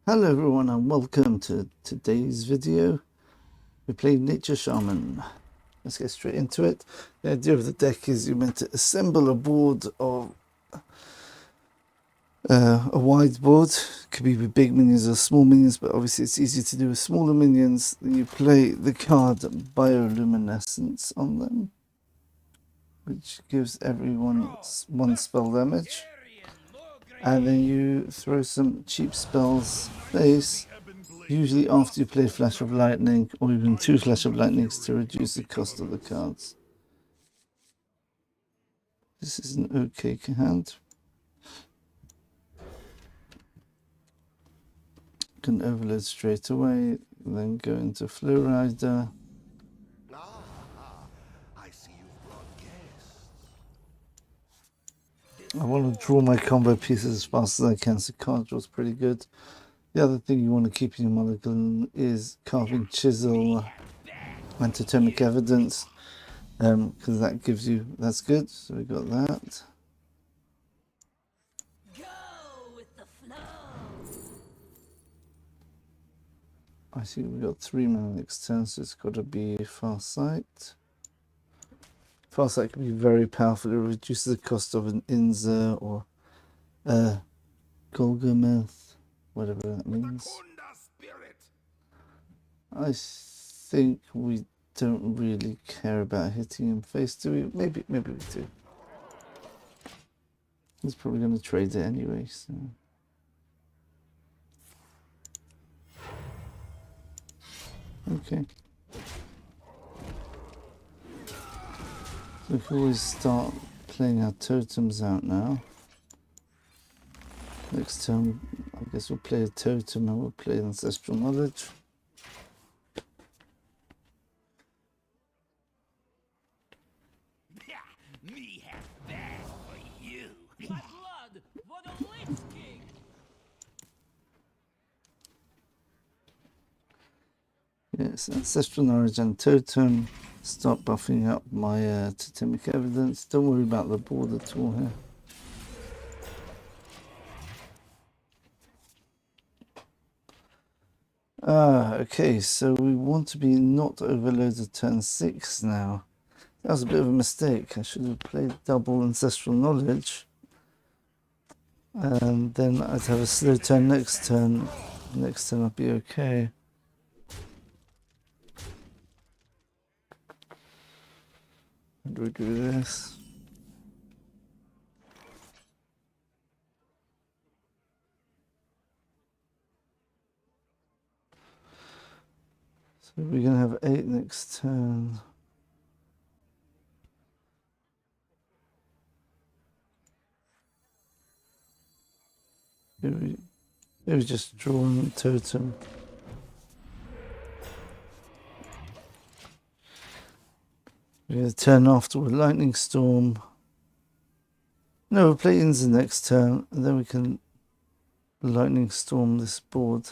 Hello everyone and welcome to today's video. We play Nature Shaman. Let's get straight into it. The idea of the deck is you're meant to assemble a board of a wide board. It could be with big minions or small minions, but obviously it's easier to do with smaller minions. Then you play the card bioluminescence on them, which gives everyone one spell damage. And then you throw some cheap spells face, usually after you play Flash of Lightning, or even 2 Flash of Lightnings to reduce the cost of the cards. This is an OTK hand. Can overload straight away, then go into Flow Rider. I want to draw my combo pieces as fast as I can, so card draw is pretty good. The other thing you want to keep in your mulligan is Carving Chisel and Totemic Evidence, because that gives you, that's good, so we got that. I see we got 3 mana next turn, so it's got to be Farsight. Farsight can be very powerful. It reduces the cost of an Inza or a Golgameth, whatever that means. I think we don't really care about hitting him face, do we? Maybe we do. He's probably going to trade it anyway, so. Okay. So we can always start playing our totems out now. Next turn, I guess we'll play a totem and we'll play Ancestral Knowledge. Yes, Ancestral Knowledge and Totem. Start buffing up my Totemic Evidence. Don't worry about the board at all here. Okay, so we want to be not overloaded turn 6 now. That was a bit of a mistake. I should have played double Ancestral Knowledge. And then I'd have a slow turn next turn. Next turn I'll be okay. How do we do this? So we're going to have 8 next turn. Maybe just draw a totem. We're going to turn after with Lightning Storm. No, we'll play Inza next turn, and then we can Lightning Storm this board.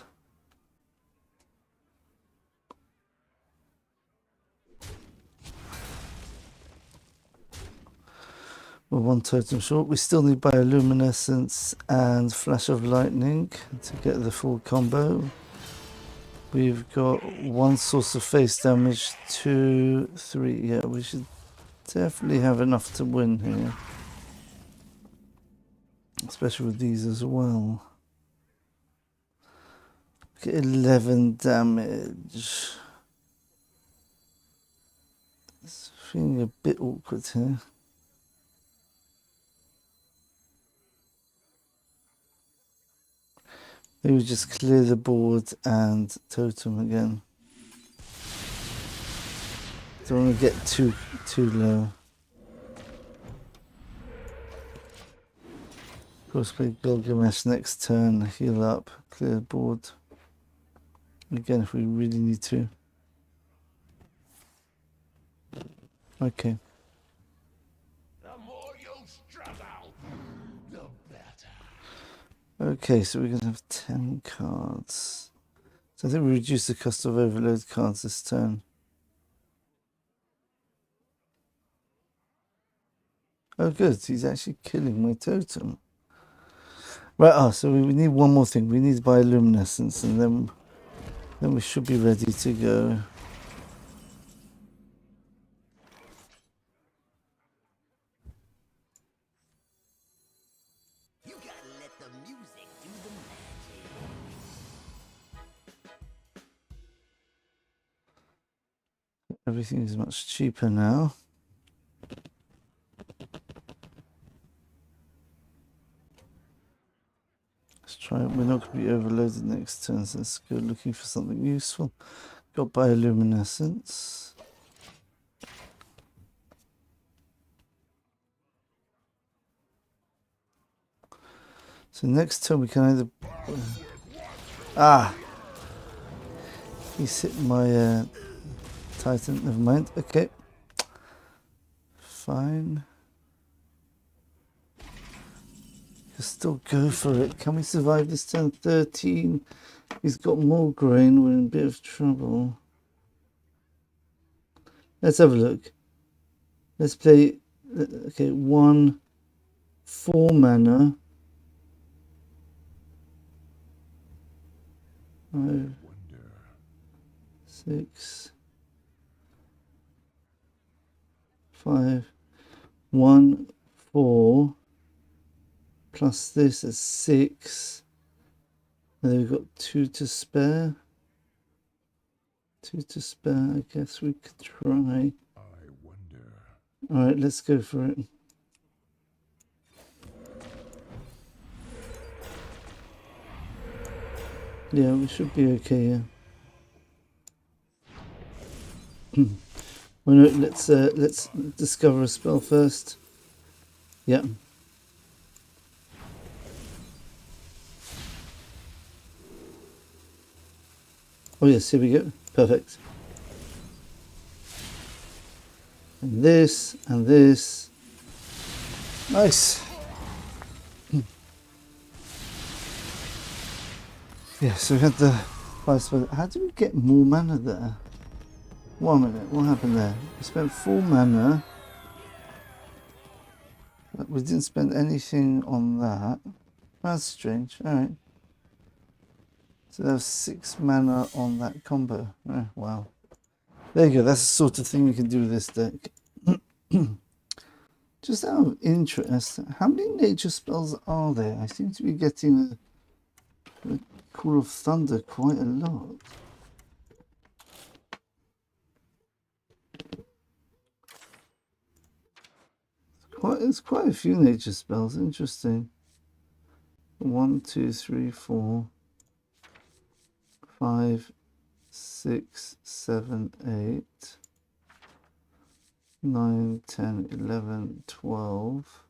We're 1 totem short. We still need bioluminescence and Flash of Lightning to get the full combo. We've got 1 source of face damage, 2, 3. Yeah, we should definitely have enough to win here. Especially with these as well. Get 11 damage. It's feeling a bit awkward here. Maybe just clear the board and totem again. Don't want to get too low. Of course, play Gilgamesh next turn, heal up, clear the board. Again, if we really need to. Okay. Okay, so we're going to have 10 cards. So I think we reduce the cost of overload cards this turn. Oh good, he's actually killing my totem. Right, so we need one more thing. We need bioluminescence, and then we should be ready to go. You gotta let the music do the magic. Everything is much cheaper now. Let's try it. We're not going to be overloaded next turn, so let's go looking for something useful. Got bioluminescence. So next turn we can either... He's hit my Titan. Never mind. Okay. Fine. He'll still go for it. Can we survive this turn? 13. He's got more grain. We're in a bit of trouble. Let's have a look. Let's play... Okay, 1, 4 mana. 5, 6, 5, 1, 4, plus this is 6. And then we've got 2 to spare. 2 to spare. I guess we could try. All right, let's go for it. Yeah, we should be okay. Yeah. Well, no, let's discover a spell first. Yeah. Oh yes, here we go. Perfect. And this and this. Nice. Yeah, so we had the vice versa. How did we get more mana there? 1 minute, what happened there? We spent 4 mana. But we didn't spend anything on that. That's strange. Alright. So there was 6 mana on that combo. Oh, wow. There you go, that's the sort of thing we can do with this deck. Just out of interest, how many nature spells are there? I seem to be getting a Call of Thunder quite a lot. It's quite a few nature spells. Interesting. 1, 2, 3, 4, 5, 6, 7, 8, 9, 10, 11, 12,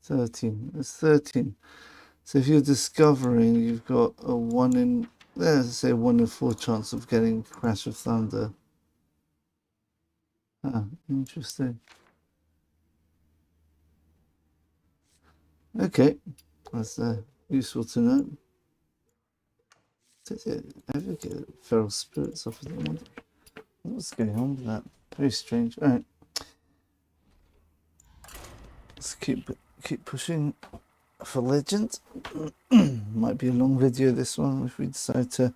13. That's 13. So if you're discovering, you've got a 1 in, let's say 1 in 4 chance of getting Crash of Thunder. Ah, interesting. Okay, that's useful to know. Did it ever get feral spirits off of them? What's going on with that? Very strange. All right, let's keep pushing for legend. Might be a long video this one if we decide to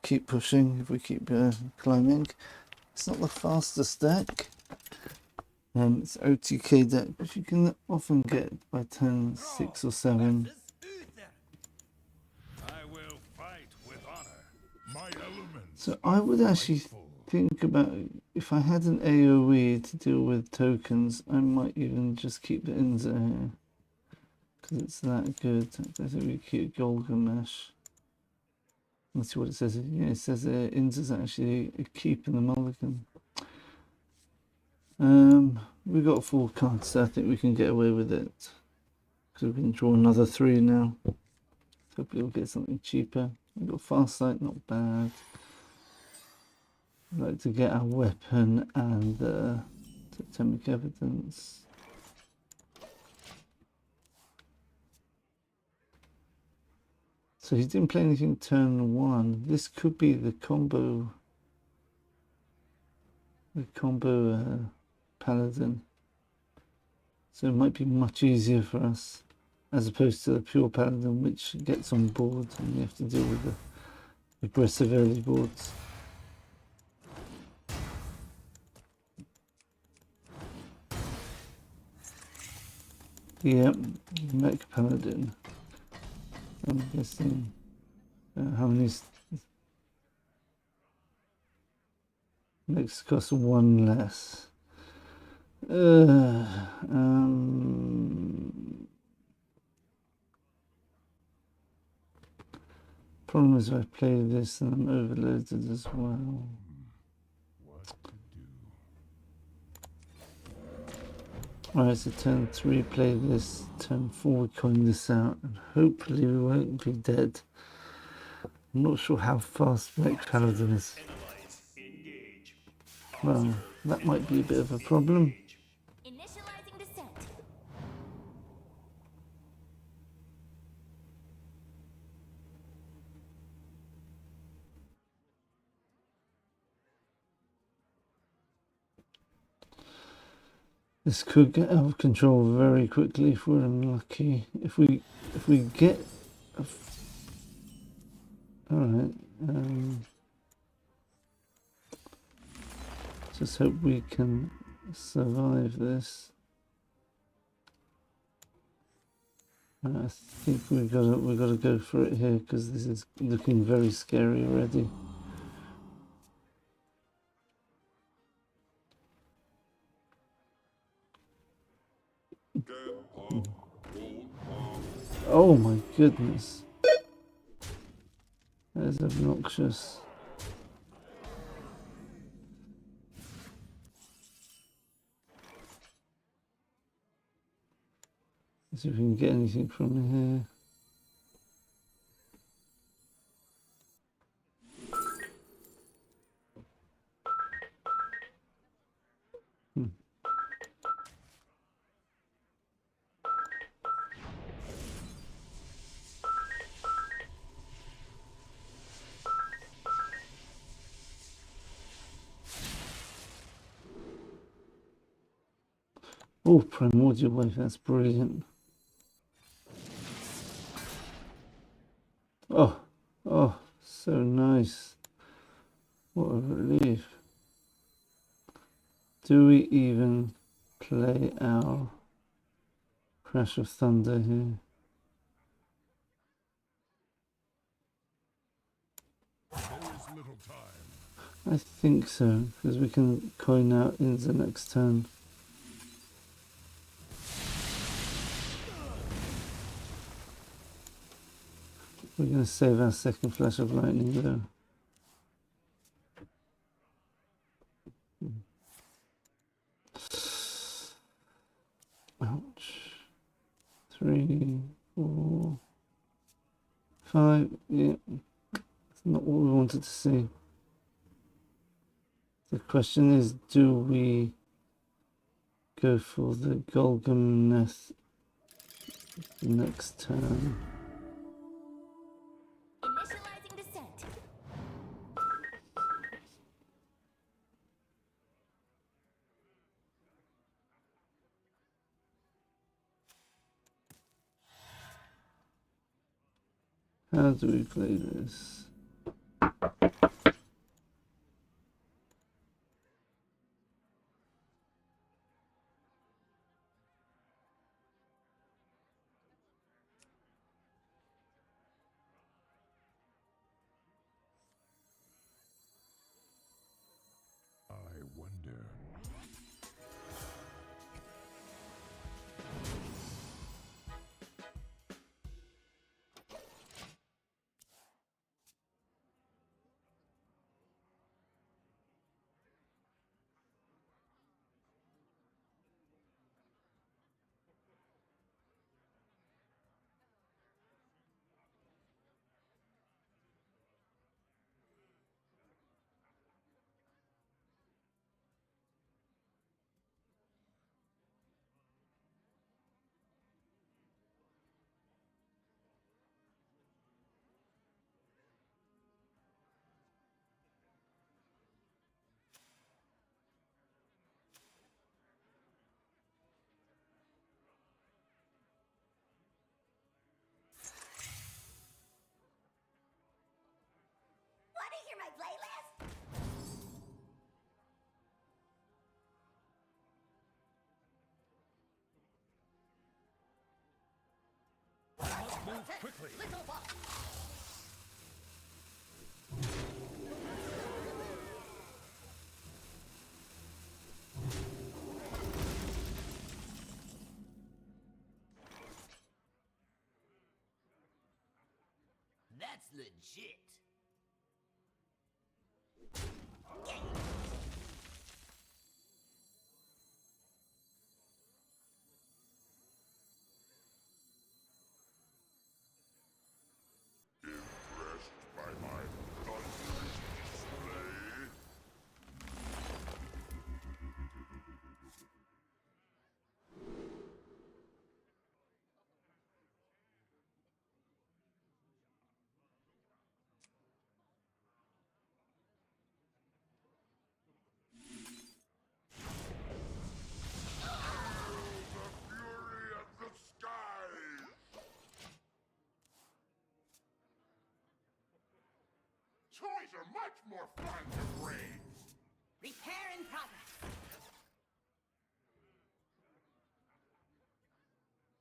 keep pushing. If we keep climbing, it's not the fastest deck. It's OTK deck, which you can often get by turn 6 or 7. So I would actually think about, if I had an AoE to deal with tokens, I might even just keep the Inza here. Because it's that good. That's a really cute Golgamesh. Let's see what it says. Yeah, it says Inza's actually a keep in the Mulligan. We got 4 cards, so I think we can get away with it. Because we can draw another 3 now. Hopefully we'll get something cheaper. We've got Fast Sight, not bad. I'd like to get our weapon and totemic evidence. So he didn't play anything turn 1. This could be the combo. Paladin. So it might be much easier for us. as opposed to the pure Paladin, which gets on board and you have to deal with the aggressive early boards. Yep, Mech Paladin. I'm guessing how many Mechs cost one less. Problem is, if I play this and I'm overloaded as well. Alright, so turn 3, play this. Turn 4, we coin this out, and hopefully we won't be dead. I'm not sure how fast Mech Paladin is. Well, that might be a bit of a problem. Initializing descent. This could get out of control very quickly if we're unlucky. If we get alright, just hope we can survive this. I think we gotta go for it here because this is looking very scary already. Oh my goodness. That is obnoxious. Let's see if we can get anything from here. Oh, Primordial Wave, that's brilliant. Oh, oh, so nice. What a relief. Do we even play our Crash of Thunder here? I think so, because we can coin out in the next turn. We're going to save our second Flash of Lightning though. Ouch. 3, 4, 5. Yeah, that's not what we wanted to see. The question is, do we go for the Golgam next turn? Initializing descent. How do we play this? I wonder. my playlist? Move quickly. Little box. That's legit. Impressed by my thunderous display? The fury of the skies! Toys are much more fun to bring! Repair in progress.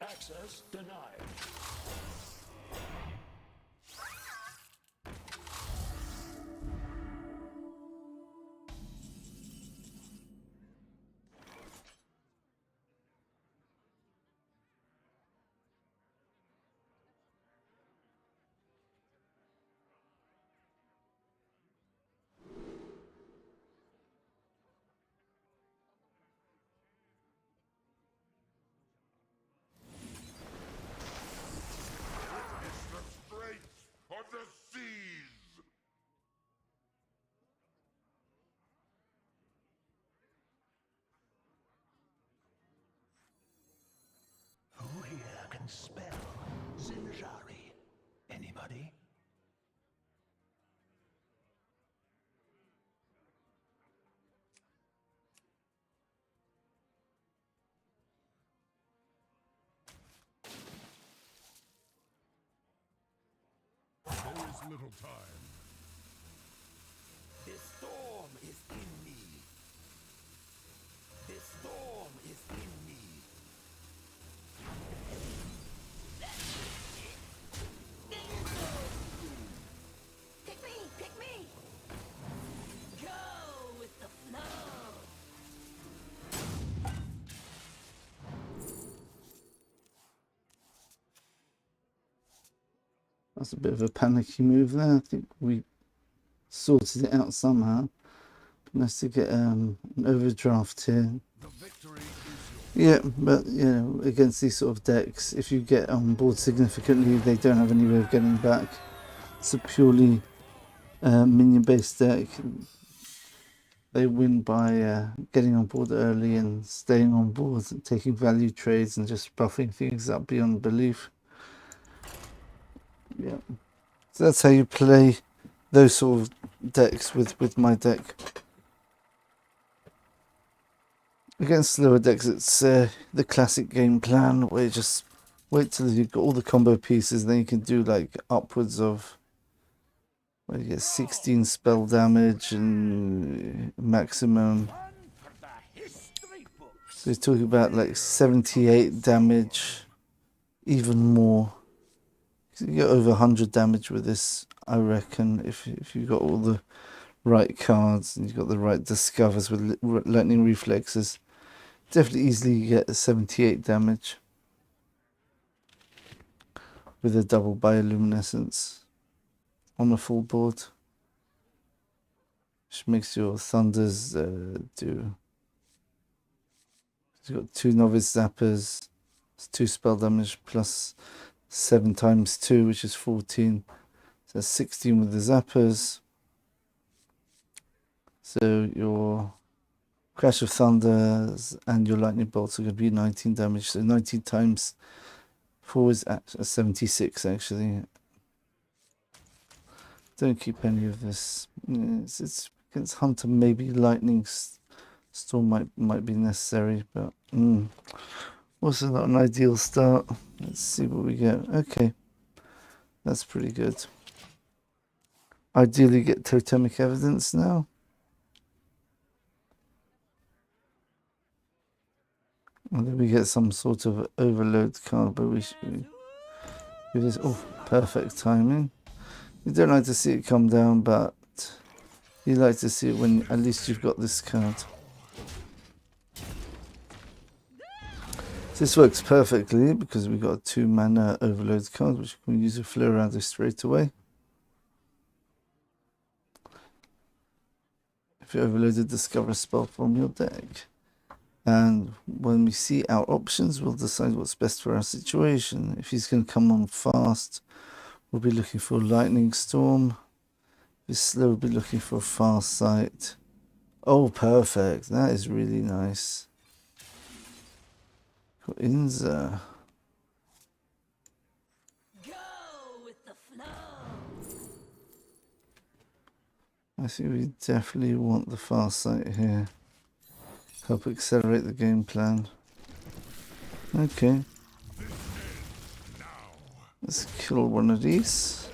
Access denied. Witness the straits of the seas! Who here can spell Zinjari? Anybody? There is little time. This storm is in me. This storm is in me. Pick me! Pick me! Go with the flow! That's a bit of a panicky move there. I think we sorted it out somehow. Nice to get an overdraft here. The victory is yours. Yeah, but you know, against these sort of decks, if you get on board significantly, they don't have any way of getting back. It's a purely minion-based deck. They win by getting on board early and staying on board, and taking value trades and just buffing things up beyond belief. Yeah, so that's how you play those sort of decks with my deck. Against slower decks, it's the classic game plan where you just wait till you've got all the combo pieces, then you can do like upwards of, where you get 16 spell damage and maximum. So he's talking about like 78 damage, even more. You get over 100 damage with this, I reckon, if you got all the right cards and you've got the right discovers with lightning reflexes. Definitely easily get 78 damage with a double bioluminescence on a full board, which makes your thunders do. You've got 2 novice zappers, it's 2 spell damage plus 7 times 2, which is 14. So 16 with the zappers. So your Crash of Thunders and your Lightning Bolts are going to be 19 damage. So 19 times 4 is at 76 actually. Don't keep any of this. It's against Hunter, maybe Lightning Storm might be necessary, but also not an ideal start. Let's see what we get. Okay, that's pretty good. ideally get totemic evidence now. And then we get some sort of overload card, but we should do this. Oh, perfect timing. You don't like to see it come down, but you like to see it when at least you've got this card. This works perfectly because we've got a 2-mana overload card, which we can use with Florado straight away. If you overloaded, discover a spell from your deck. And when we see our options, we'll decide what's best for our situation. If he's going to come on fast, we'll be looking for Lightning Storm. If he's slow, we'll be looking for Fast Sight. Oh, perfect. That is really nice. Got Inza. Go with the flow. I think we definitely want the Fast Sight here. Help accelerate the game plan. Okay. Let's kill one of these.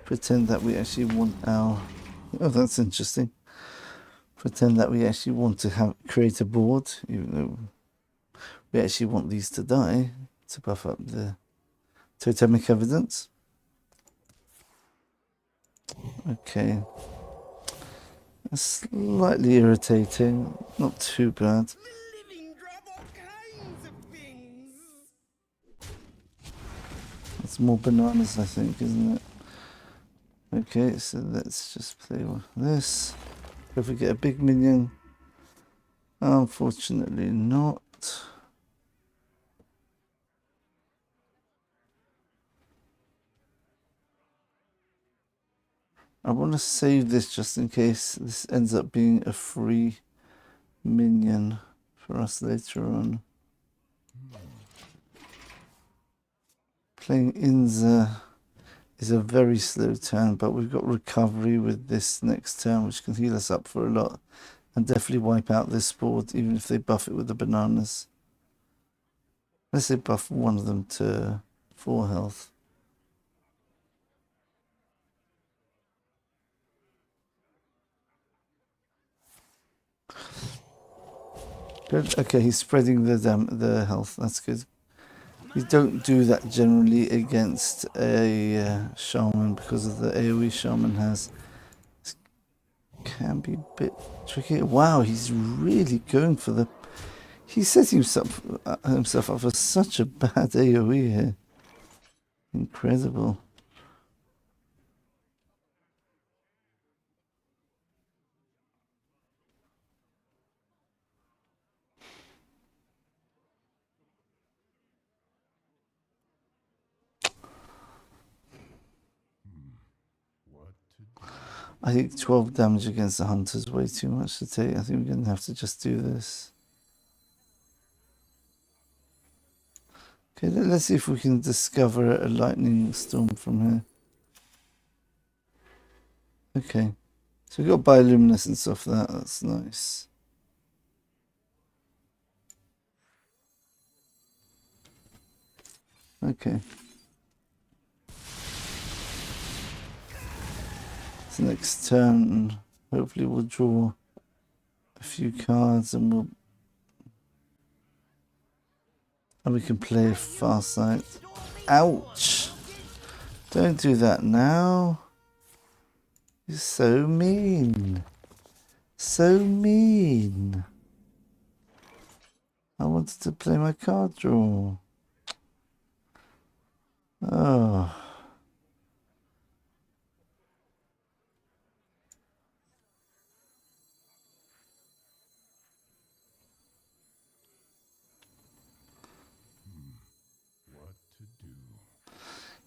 Pretend that we actually want our... Oh, that's interesting. Pretend that we actually want to create a board, even though we actually want these to die to buff up the totemic evidence. Okay. That's slightly irritating, not too bad. Living drop all kinds of things. That's more bananas, I think, isn't it? Okay, so let's just play with this. If we get a big minion, unfortunately not. I want to save this just in case this ends up being a free minion for us later on. Playing Inza is a very slow turn, but we've got recovery with this next turn, which can heal us up for a lot and definitely wipe out this board, even if they buff it with the bananas. Let's say buff one of them to 4 health. Good. Okay, he's spreading the health. That's good. You don't do that generally against a shaman because of the AoE shaman has. This can be a bit tricky. Wow, he's really going for the... He sets himself up for such a bad AoE here. Incredible. I think 12 damage against the hunter is way too much to take. I think we're going to have to just do this. Okay, let's see if we can discover a lightning storm from here. Okay, so we got bioluminescence off that. That's nice. Okay. So next turn, hopefully we'll draw a few cards and we can play a Fast Sight. Ouch! Don't do that now. You're so mean. So mean. I wanted to play my card draw. Oh.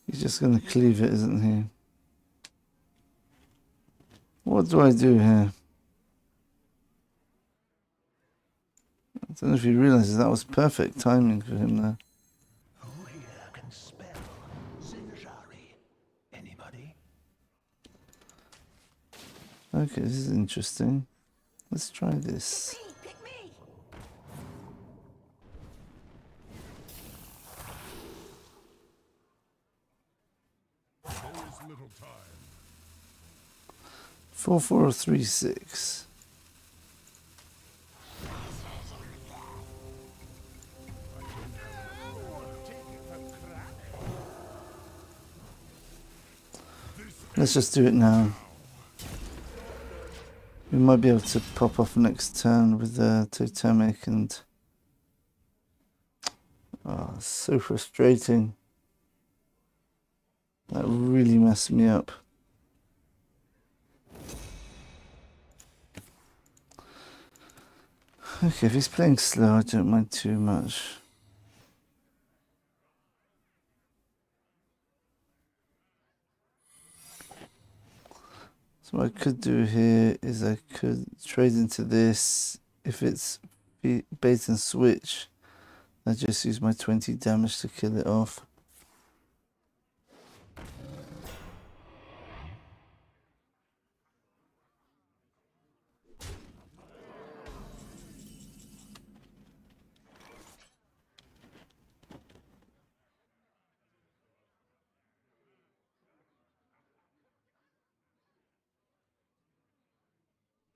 He's just going to cleave it, isn't he? What do I do here? I don't know if he realizes that was perfect timing for him there. Who here can spell Zinjari? Anybody? Okay, this is interesting. Let's try this. Pick me. There is little time. 4, 3, 6. Let's just do it now. We might be able to pop off next turn with the totemic and... Oh, so frustrating. That really messed me up. Okay, if he's playing slow, I don't mind too much. So what I could do here is I could trade into this. If it's bait and switch, I just use my 20 damage to kill it off.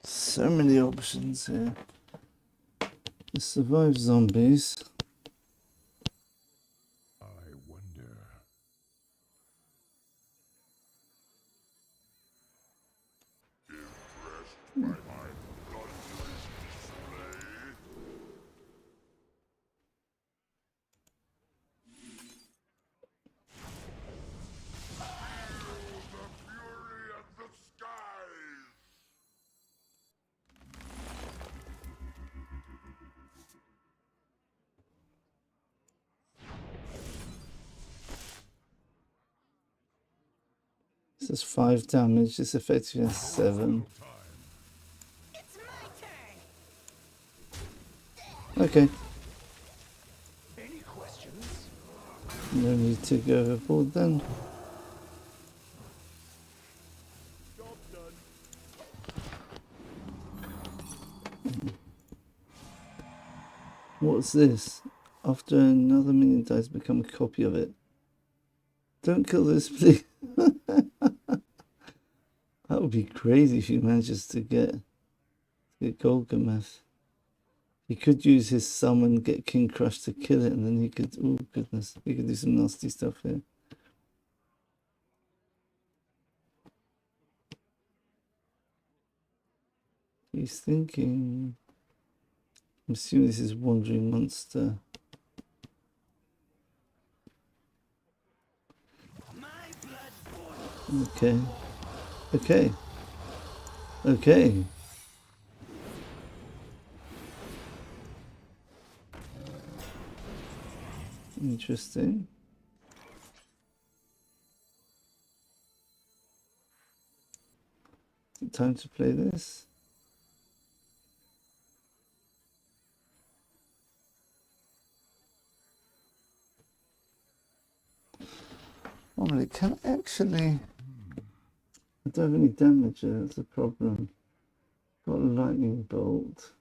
So many options here. To survive zombies. I wonder. Impressed by my bloodless display? The fury of the skies! This is 5 damage, this effectiveness 7. It's my turn. Okay, Any questions? no need to go overboard then. What's this? After another minion dies, become a copy of it. Don't kill this, please. That would be crazy if he manages to get Golgameth. He could use his summon, get King Crush to kill it, and then he could, oh goodness, he could do some nasty stuff here. He's thinking, I'm assuming this is Wandering Monster. Okay. Okay. Okay. Interesting. Is it time to play this? Oh, but it can actually... I don't have any damage there, that's a problem. Got a lightning bolt.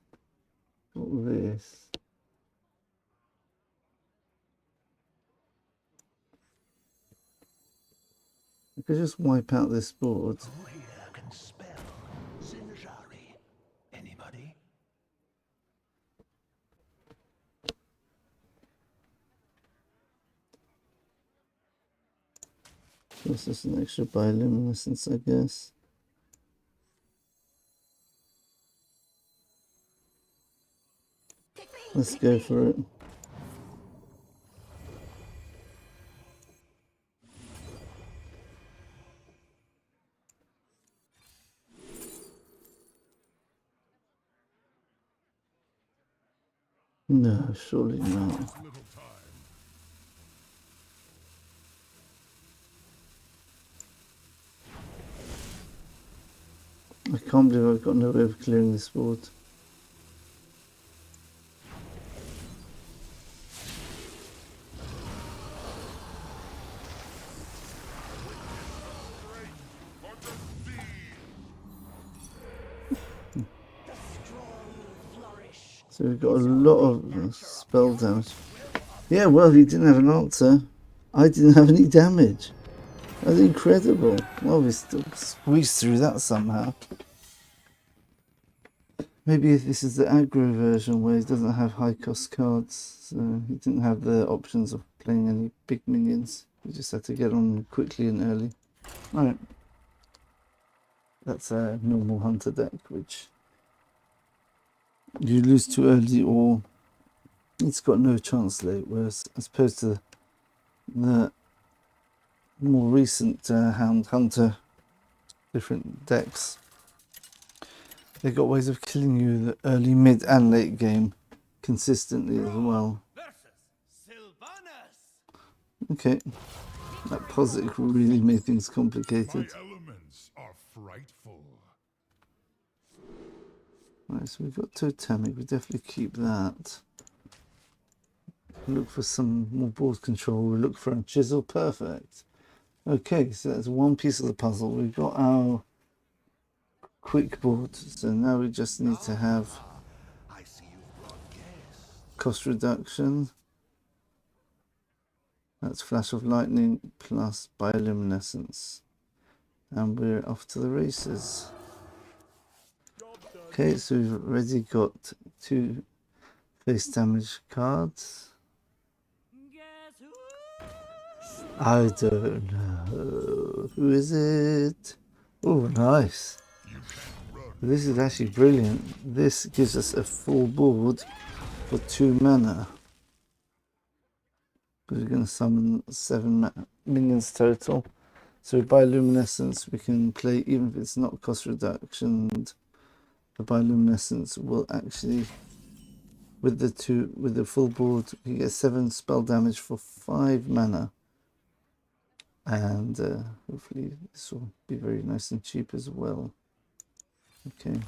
Got this. I could just wipe out this board. Who here can spell Zinjari? Anybody? This is an extra bioluminescence, I guess. Let's go for it. No, surely not. Little time. I can't believe I've got no way of clearing this board. So we've got a lot of spell damage. Yeah, well, he didn't have an answer. I didn't have any damage. That's incredible. Well, we still squeezed through that somehow. Maybe if this is the aggro version where he doesn't have high cost cards, so he didn't have the options of playing any big minions. He just had to get on quickly and early. Alright. That's a normal hunter deck, which you lose too early or it's got no chance late, whereas as opposed to the more recent Hound Hunter different decks, they've got ways of killing you the early, mid and late game consistently as well. Okay, that positive really made things complicated. My elements are frightful. Right, so we've got Totemic, we definitely keep that. Look for some more board control, we look for a chisel, perfect. Okay, so that's one piece of the puzzle. We've got our quick board, so now we just need to have I see you've brought guests. cost reduction. That's Flash of Lightning plus bioluminescence. And we're off to the races. Okay, so we've already got 2 face damage cards. I don't know. Who is it? Oh, nice. This is actually brilliant. This gives us a full board for 2 mana. Because we're going to summon 7 minions total. So bioluminescence we can play even if it's not cost reduction. The bioluminescence will actually, with the full board, you get 7 spell damage for 5 mana. And hopefully this will be very nice and cheap as well. Okay.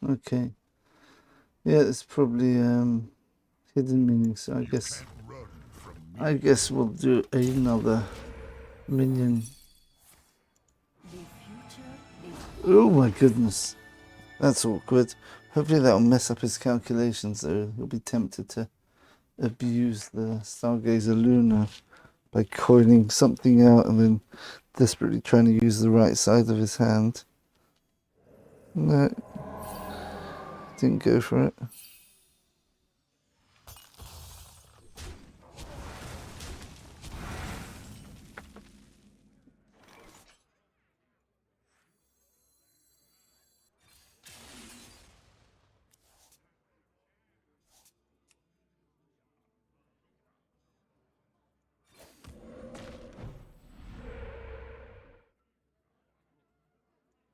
Okay. Yeah, it's probably hidden meaning, so I guess we'll do another minion. Oh my goodness. That's awkward. Hopefully that'll mess up his calculations though. He'll be tempted to abuse the Stargazer Luna by coining something out and then desperately trying to use the right side of his hand. No. Didn't go for it.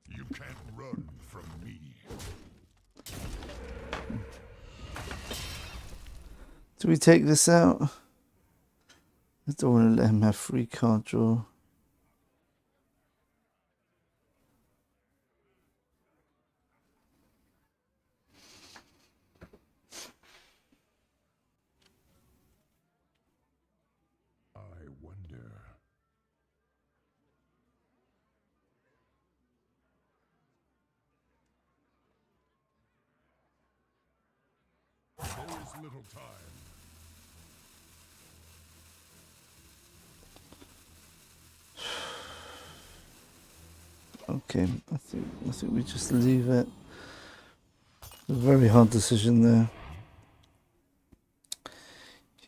You can't run from me. Do we take this out? I don't want to let him have free card draw. I wonder. There is little time. Okay, I think we just leave it. A very hard decision there.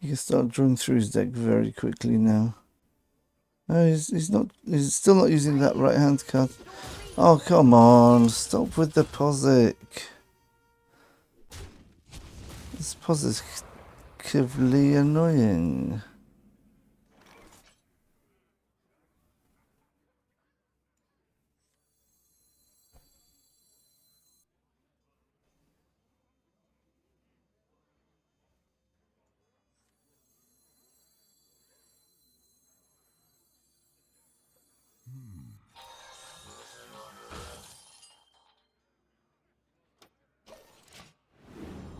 He can start drawing through his deck very quickly now. No, he's still not using that right hand card. Oh come on, stop with the POSIC. This positively annoying.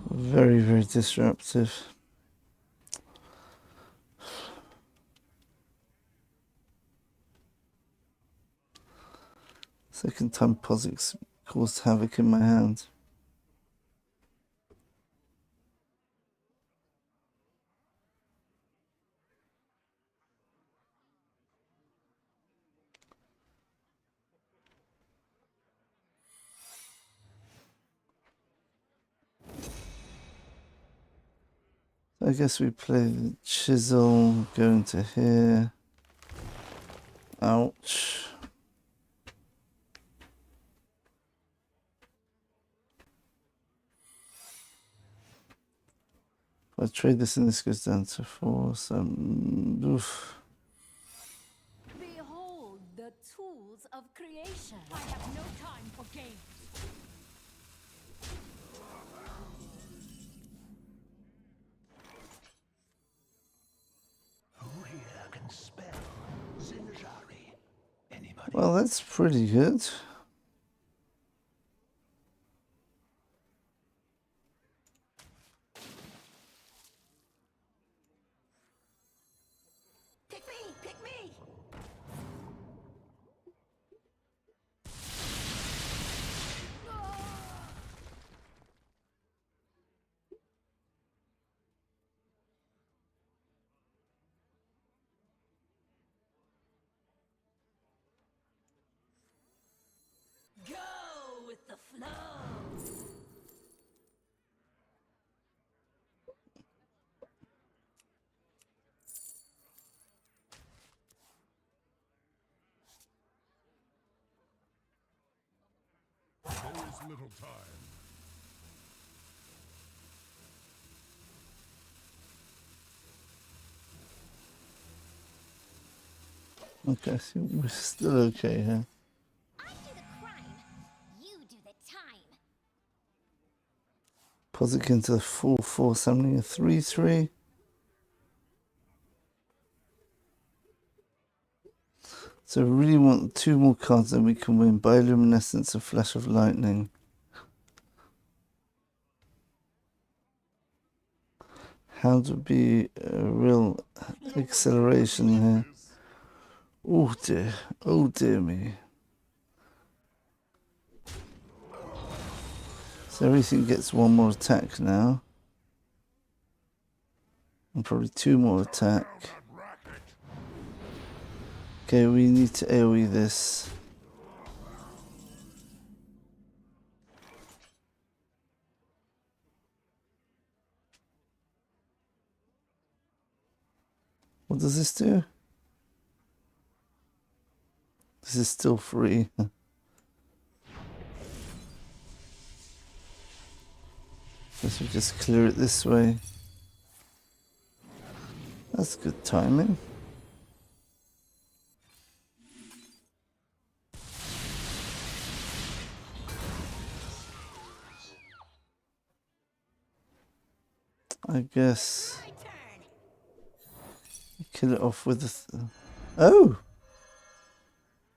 Very, very disruptive. Second time POSIX caused havoc in my hand. I guess we play the chisel, go into here. Ouch. If I trade this and this goes down to 4, so oof. Behold the tools of creation. I have no time for games. Who here can spell Zinjari? Anybody? Well, that's pretty good. Pick me! Pick me! Go with the flow. There is little time. Okay, so we're still okay here. I do the crime. You do the time. POSIX into the 4/4, summoning a 3/3. So we really want 2 more cards and we can win bioluminescence and flash of lightning. Hound would be a real acceleration here. Oh dear me. So everything gets 1 more attack now. And probably 2 more attack. Okay, we need to AoE this. What does this do? This is still free. Guess we just clear it this way. That's good timing. I guess My turn. kill it off with the... Oh!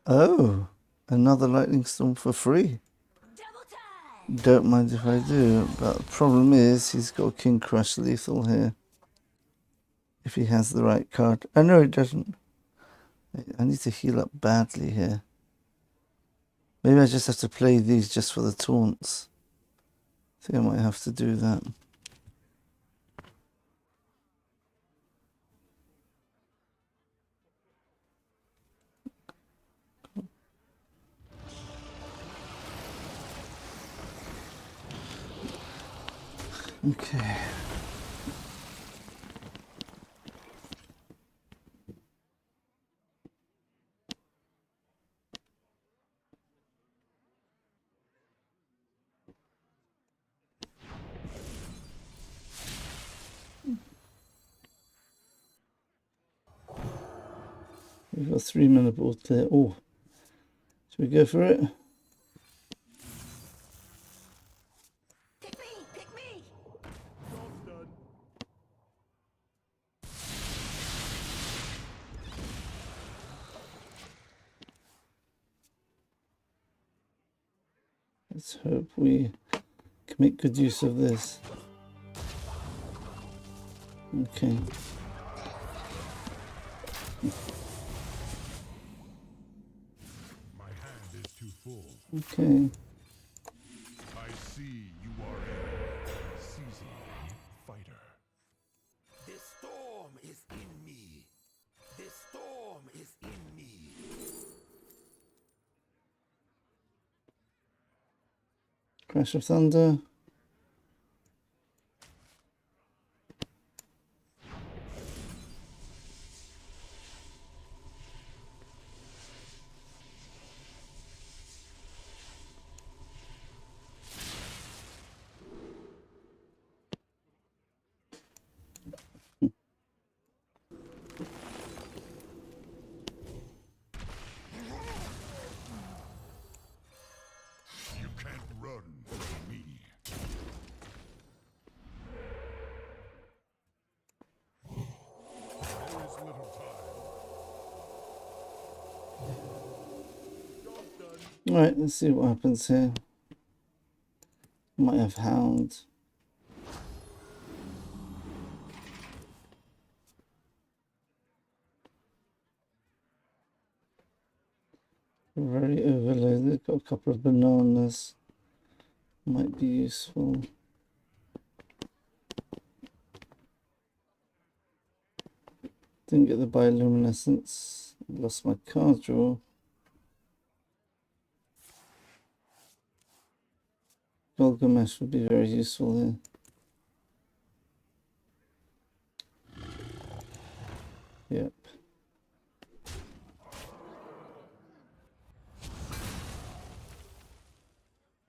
Oh! Another lightning storm for free. Double time. Don't mind if I do, but the problem is he's got King Crush lethal here. If he has the right card. Oh no, he doesn't. I need to heal up badly here. Maybe I just have to play these just for the taunts. I think I might have to do that. Okay. We've got 3 mana board there. Oh, should we go for it? Pick me! Pick me! Let's hope we can make good use of this. Okay. My hand is too full. Okay. I see you are a seasoned fighter. The storm is in me. The storm is in me. Crash of Thunder. You can't run from me. There is little time. Alright, let's see what happens here. Might have Hound. Very overloaded. Got a couple of bananas. Might be useful. Didn't get the bioluminescence. Lost my card draw. Gilgamesh would be very useful here. Yep.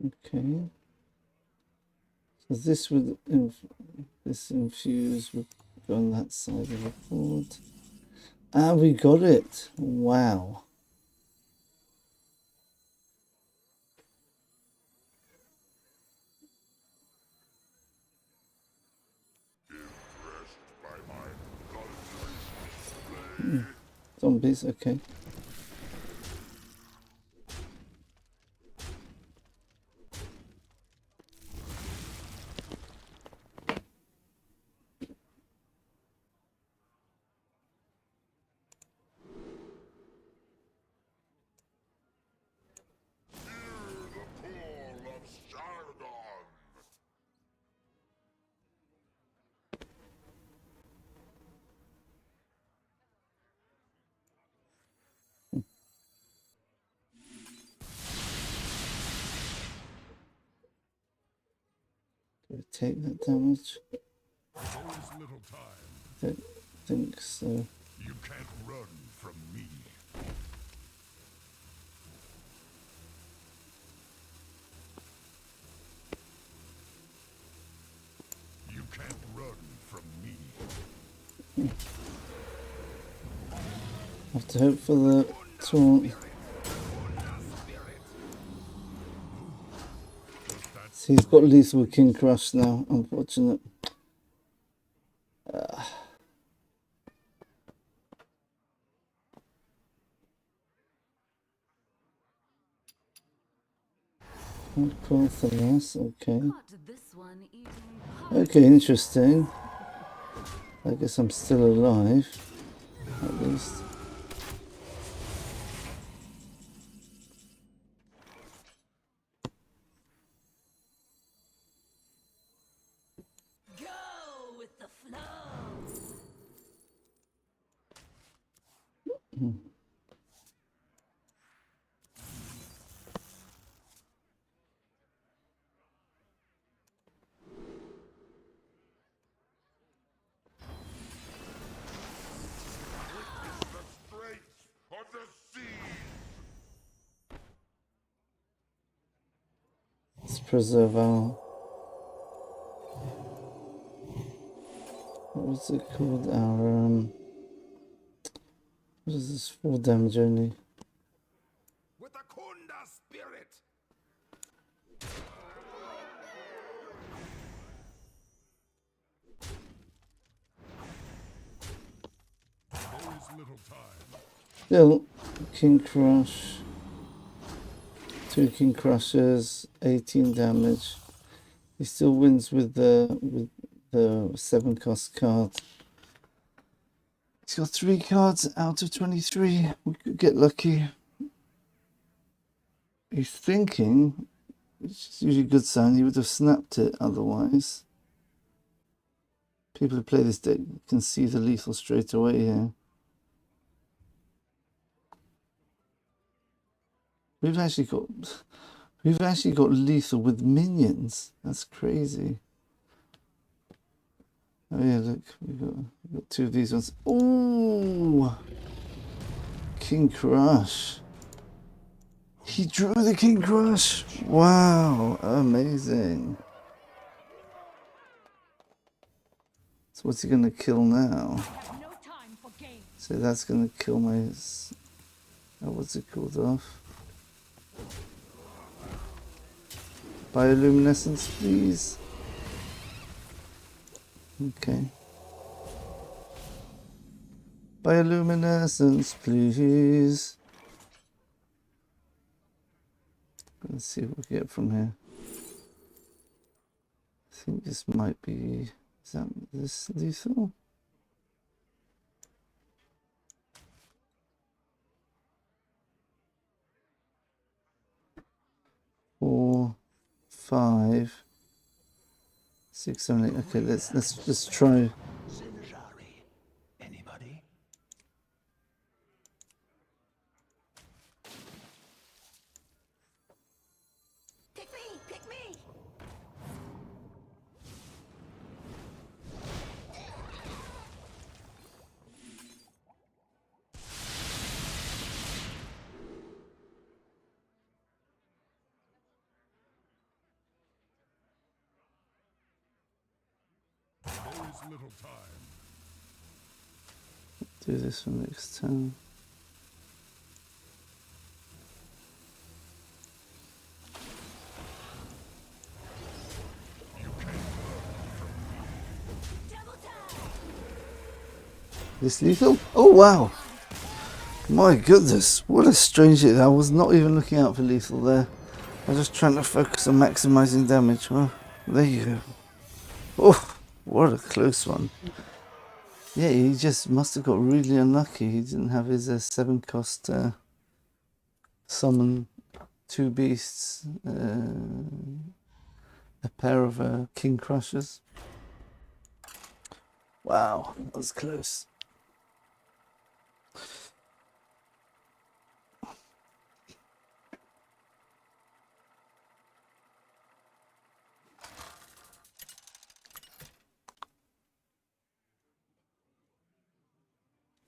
Okay. So this would this infuse would go on that side of the board. Ah, we got it. Wow. Impressed by my cultivation display? Zombies, okay. Hear the call of Sargon! Do we take that damage? There is little time. Don't think so. You can't run from me. You can't run from me. Have to hope for the taunt. So he's got lethal King Crush now, unfortunate. Call for this, okay. Caught this one eating Okay, interesting. I guess I'm still alive, at least. Go with the flow. The straits of the seas! Let's preserve our... What was it called? Our, what is this? 4 damage only. With a Kunda spirit. There is little time. Still, King Crush. 2 King Crushers, 18 damage. He still wins with the 7 cost card. He's got 3 cards out of 23. We could get lucky. He's thinking, which is usually a good sign. He would have snapped it otherwise. People who play this deck can see the lethal straight away here. We've actually got lethal with minions. That's crazy. Oh yeah, look, we've got two of these ones. Ooh, King Crush. He drew the King Crush. Wow, amazing. So what's he gonna kill now? No time for games. So that's gonna kill my. Oh, what's it called off? Bioluminescence, please. Okay. Bioluminescence, please. Let's see what we get from here. I think this might be. Is that this lethal? Four, 5, 6, 7, 8. Okay, let's just try. Zinjari. Anybody? Pick me! Pick me! There is little time. Do this for next turn. This lethal? Oh wow! My goodness, what a strange hit. I was not even looking out for lethal there. I was just trying to focus on maximizing damage. Well, there you go. Oh, what a close one. Yeah, he just must have got really unlucky. He didn't have his 7 cost summon 2 beasts, a pair of King Crushers. Wow, that was close.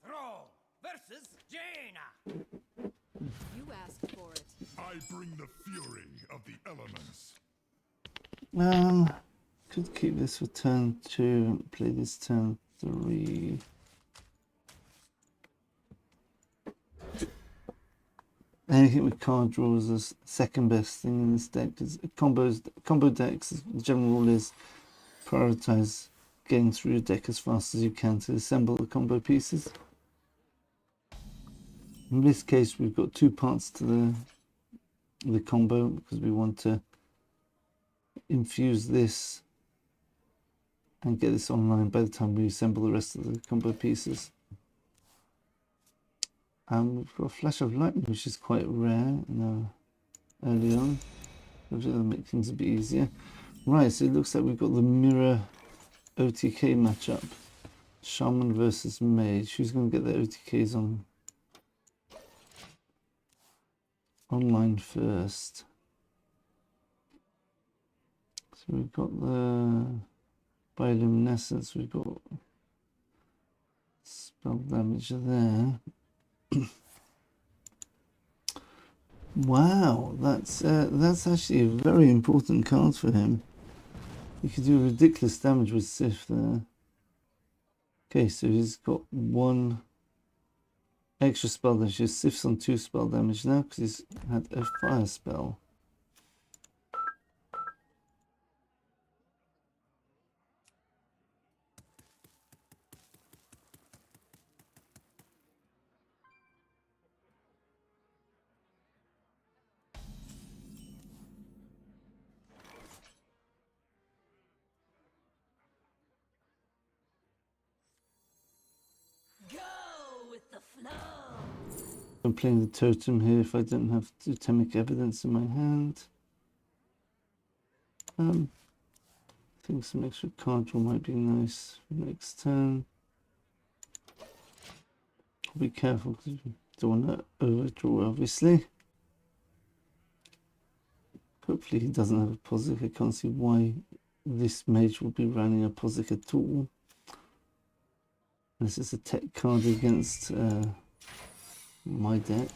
Throw versus Jaina. You asked for it. I bring the fury of the elements. Could keep this for turn 2, play this turn 3. Anything with card draws is second best thing in this deck, because combo decks, the general rule is prioritize getting through your deck as fast as you can to assemble the combo pieces. In this case, we've got 2 parts to the combo, because we want to infuse this and get this online by the time we assemble the rest of the combo pieces. We've got a Flash of Lightning, which is quite rare early on. That'll make things a bit easier. Right, so it looks like we've got the mirror OTK matchup. Shaman versus Mage. Who's going to get their OTKs online first? So we've got the bioluminescence, we've got spell damage there. Wow, that's actually a very important card for him. He could do ridiculous damage with Sif there. Okay, so he's got 1 extra spell damage. Sif's on 2 spell damage now because he's had a fire spell. Go with the flow. I'm playing the totem here if I don't have totemic evidence in my hand. I think some extra card draw might be nice for next turn. Be careful because you don't want to overdraw, obviously. Hopefully he doesn't have a posic. I can't see why this mage will be running a posic at all. This is a tech card against my deck.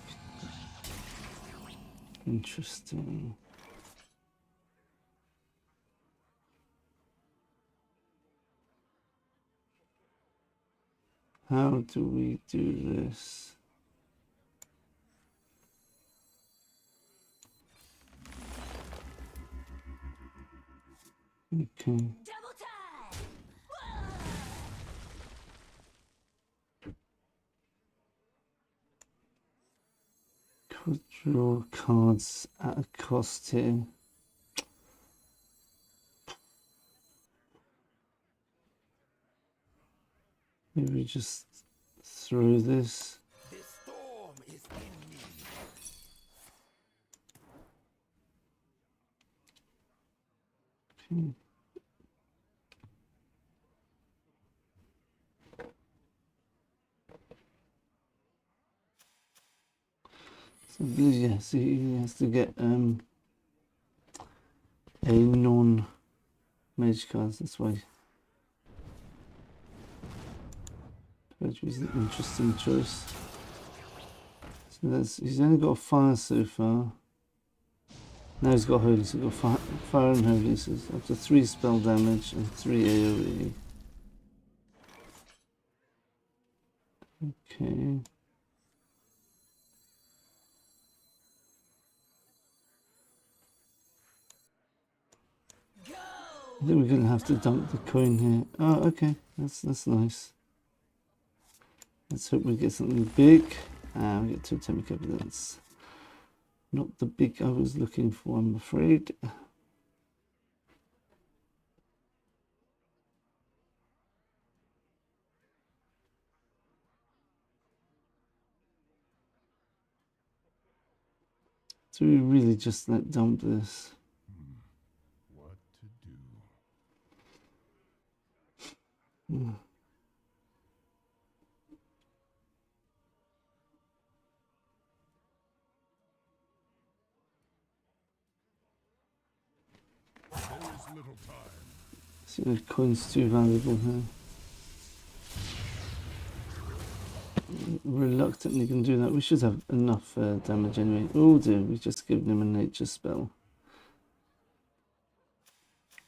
Interesting. How do we do this? Okay. Double time! Could draw cards at a cost here. Maybe just throw this. The storm is in me. Okay. So yeah, so he has to get a non-mage card. That's why Poetry is an interesting choice. So he's only got a fire so far. Now he's got holy, so he's got fire and holy. So it's up to 3 spell damage and 3 AoE. Okay. I think we're gonna have to dump the coin here. Oh, okay, that's nice. Let's hope we get something big. We get totemic evidence. Not the big I was looking for, I'm afraid. So we really just let dump this. What to do? There's little time. See, the coin's too valuable here. Reluctantly can do that. We should have enough damage anyway. Oh dear, we just given him a nature spell.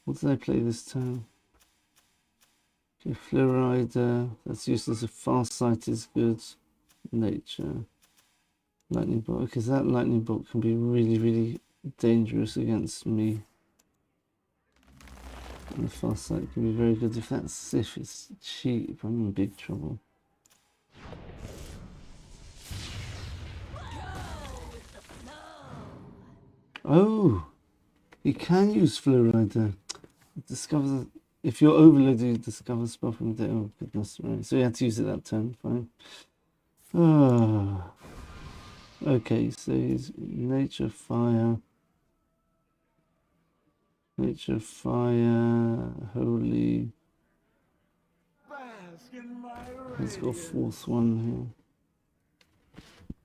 What did I play this turn? Okay, Fluoride, that's used as a fast sight is good. Nature. Lightning bolt. Okay, so that lightning bolt can be really dangerous against me. And the fast sight can be very good if that's Sif is cheap. I'm in big trouble. Oh, you can use Fluoride. Discover if you're overloaded, you discover a spell from the deck. Oh goodness, right. So you had to use it that turn. Fine. Ah. Okay, so he's nature fire, holy. He's got a 4th one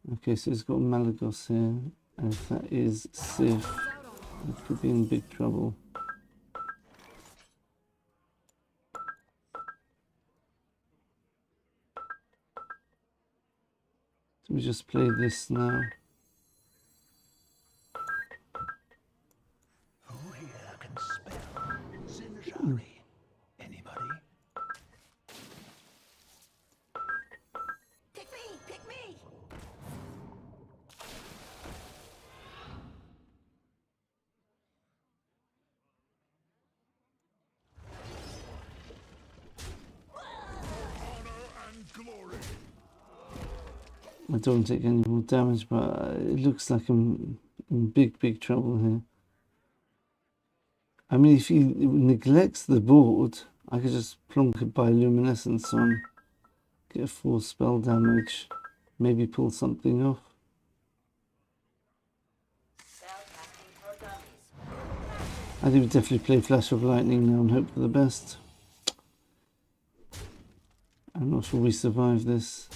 here. Okay, so he's got Malagos here, and if that is Sif, he could be in big trouble. So we just play this now. Who here can spell Zinjari? Anybody? Pick me! Pick me! Glory. I don't take any more damage, but it looks like I'm in big trouble here. I mean, if he neglects the board, I could just plonk a bioluminescence on, get 4 spell damage. maybe pull something off. I think we definitely play Flash of Lightning now and hope for the best. I'm not sure we survive this.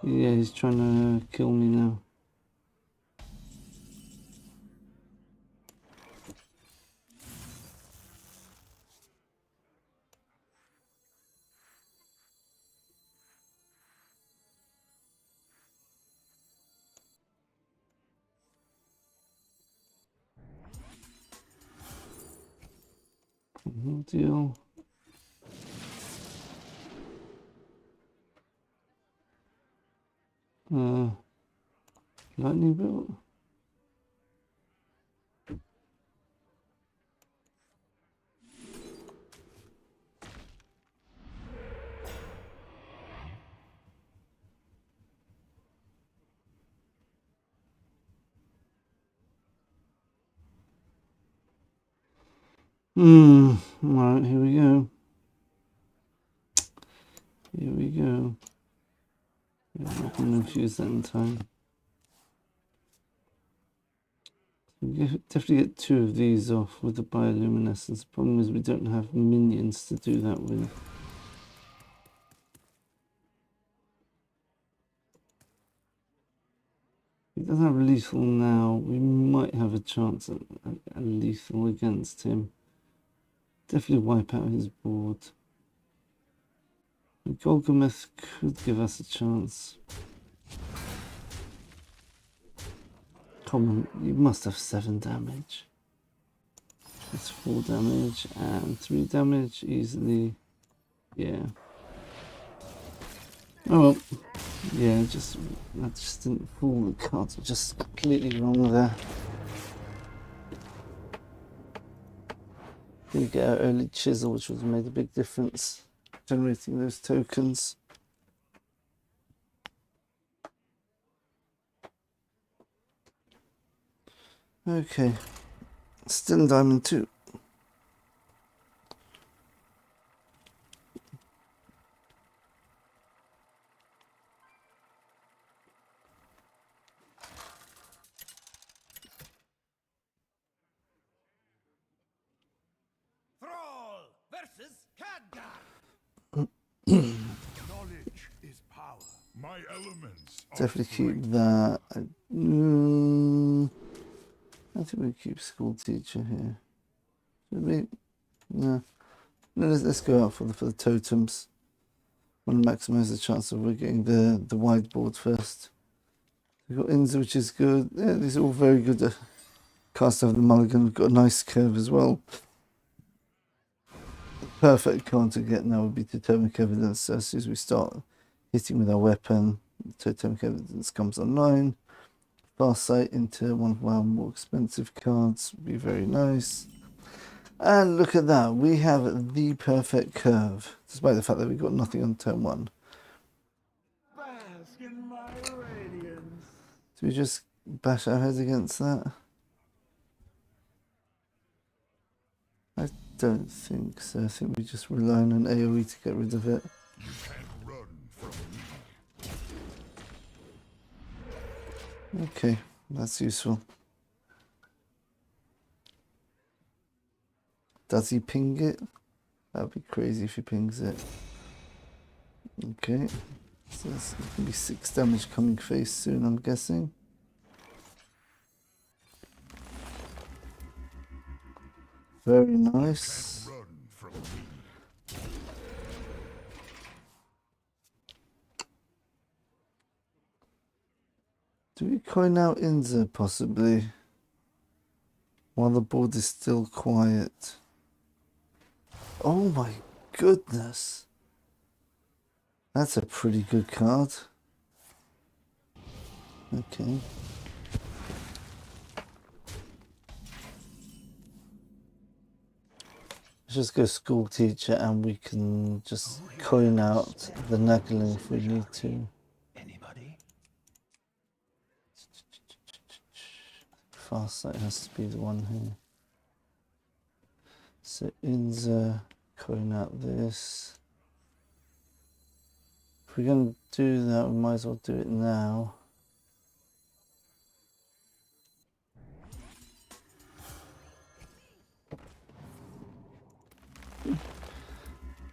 Yeah, he's trying to kill me now. No deal. Lightning bolt. Alright, here we go. Here we go. Yeah, I'm not going to infuse that in time. We definitely get 2 of these off with the bioluminescence. Problem is we don't have minions to do that with. He doesn't have lethal now. We might have a chance at lethal against him. Definitely wipe out his board. Golgameth could give us a chance. Come on, you must have 7 damage. That's 4 damage and 3 damage easily. Yeah. Oh well. Yeah, that just didn't fall. The cards were just completely wrong there. We get our early chisel, which was made a big difference, generating those tokens. Okay, still in diamond 2. Thrall versus Khadgar. Knowledge is power. My elements are Definitely strength. keep that. I think we keep school teacher here. Should we? No. No, let's go out for the totems. Want to maximize the chance of we're getting the wide board first. We've got Inza, which is good. Yeah, these are all very good. Cast over the Mulligan. We've got a nice curve as well. The perfect card to get now would be Totemic Evidence. So as soon as we start hitting with our weapon, Totemic Evidence comes online. Fast sight into one of our more expensive cards would be very nice. And look at that, we have the perfect curve, despite the fact that we got nothing on turn 1. Bask in my radiance. Do we just bash our heads against that? I don't think so. I think we just rely on an AoE to get rid of it. You can't run from me. Okay, that's useful. Does he ping it? That'd be crazy if he pings it. Okay, so there's going to be 6 damage coming face soon, I'm guessing. Very nice. Run from me. Do we coin out Inza possibly? While the board is still quiet. Oh my goodness. That's a pretty good card. Okay. Let's just go school teacher and we can just coin out the Naggling if we need to. Anybody? Farsight has to be the one here. So Inza, coin out this. we're going to do that, we might as well do it now.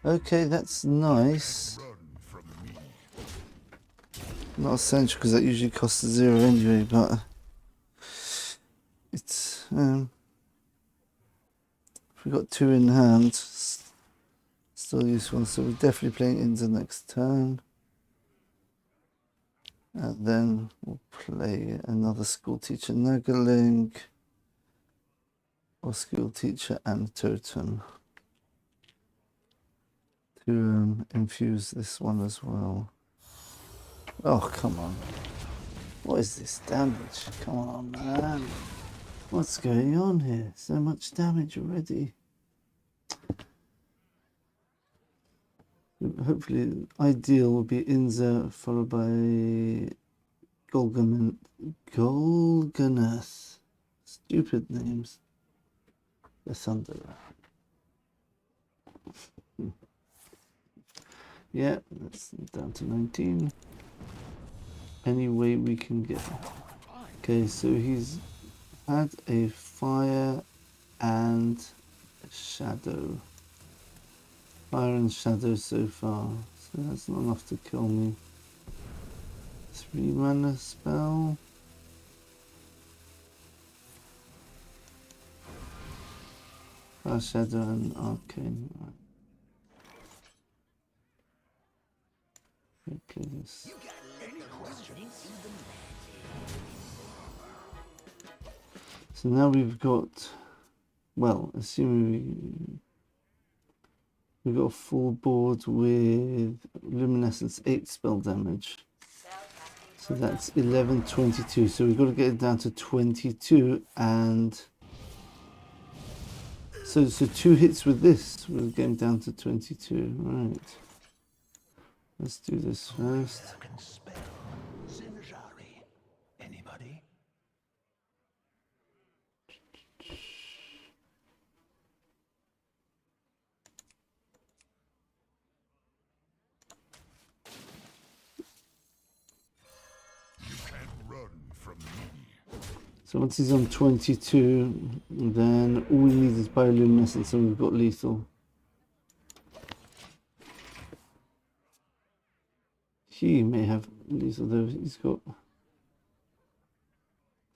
Okay, that's nice. Not essential because that usually costs 0 anyway, but it's if we got 2 in hand, still useful. So we're definitely playing into next turn, and then we'll play another school teacher Nagaling or school teacher and totem to infuse this one as well. Oh, come on. What is this damage? Come on, man. What's going on here? So much damage already. Hopefully, ideal will be Inza followed by Golganath. Stupid names. The Thunder. Yeah, that's down to 19. Any way we can get. Okay, so he's had a fire and a shadow. Fire and shadow so far, so that's not enough to kill me. 3 mana spell. Fire, shadow and arcane. Right. Play this. So now we've got, well, assuming we've got a full board with luminescence 8 spell damage. So that's 11, 22. So we've got to get it down to 22, and so 2 hits with this will get him down to 22. Right. Let's do this first. Anybody? So once he's on 22, then all we need is bioluminescence, and we've got lethal. He may have lethal though. He's got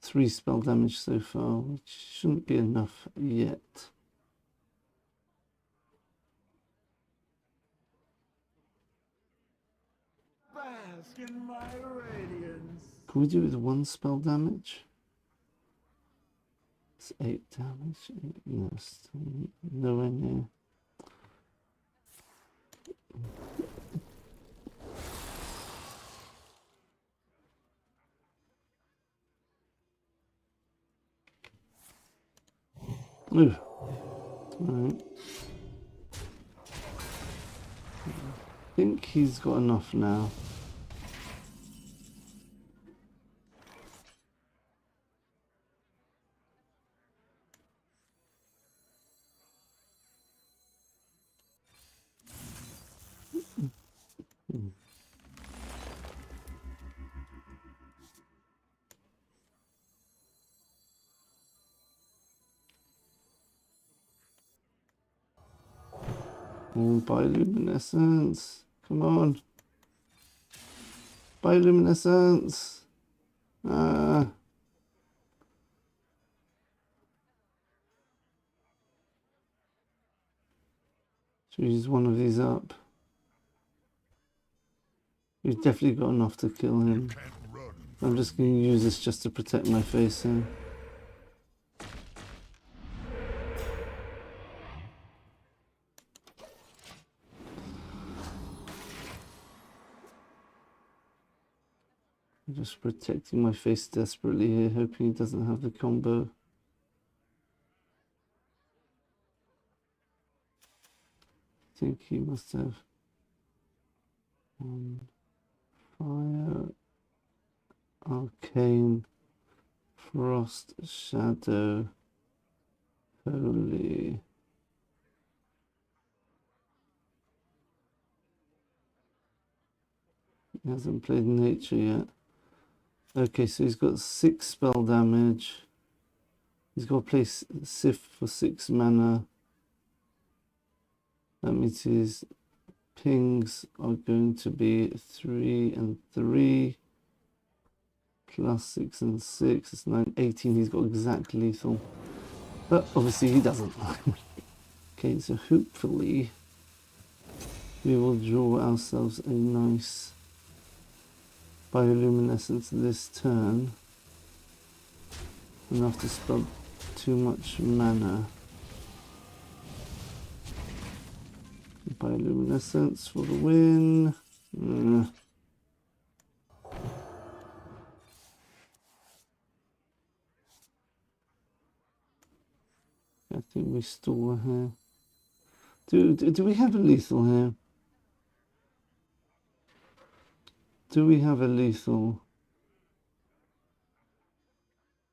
3 spell damage so far, which shouldn't be enough yet. Bask in my radiance. Can we do it with 1 spell damage? It's 8 damage. 8, no, still nowhere near. Ooh. Alright. I think he's got enough now. Oh, bioluminescence. Come on. Bioluminescence. Should we use one of these up? We've definitely got enough to kill him. I'm just going to use this just to protect my face here. I'm just protecting my face desperately here, hoping he doesn't have the combo. I think he must have fire, arcane, frost, shadow, holy. He hasn't played nature yet. Okay, so he's got 6 spell damage. He's got to play Sif for 6 mana. That means his pings are going to be 3 and 3. Plus 6 and 6. It's 9, 18. He's got exact lethal. But obviously he doesn't. Okay, so hopefully we will draw ourselves a nice bioluminescence this turn. Enough to spell too much mana. Bioluminescence for the win. I think we stall here. Do we have a lethal here? Do we have a lethal?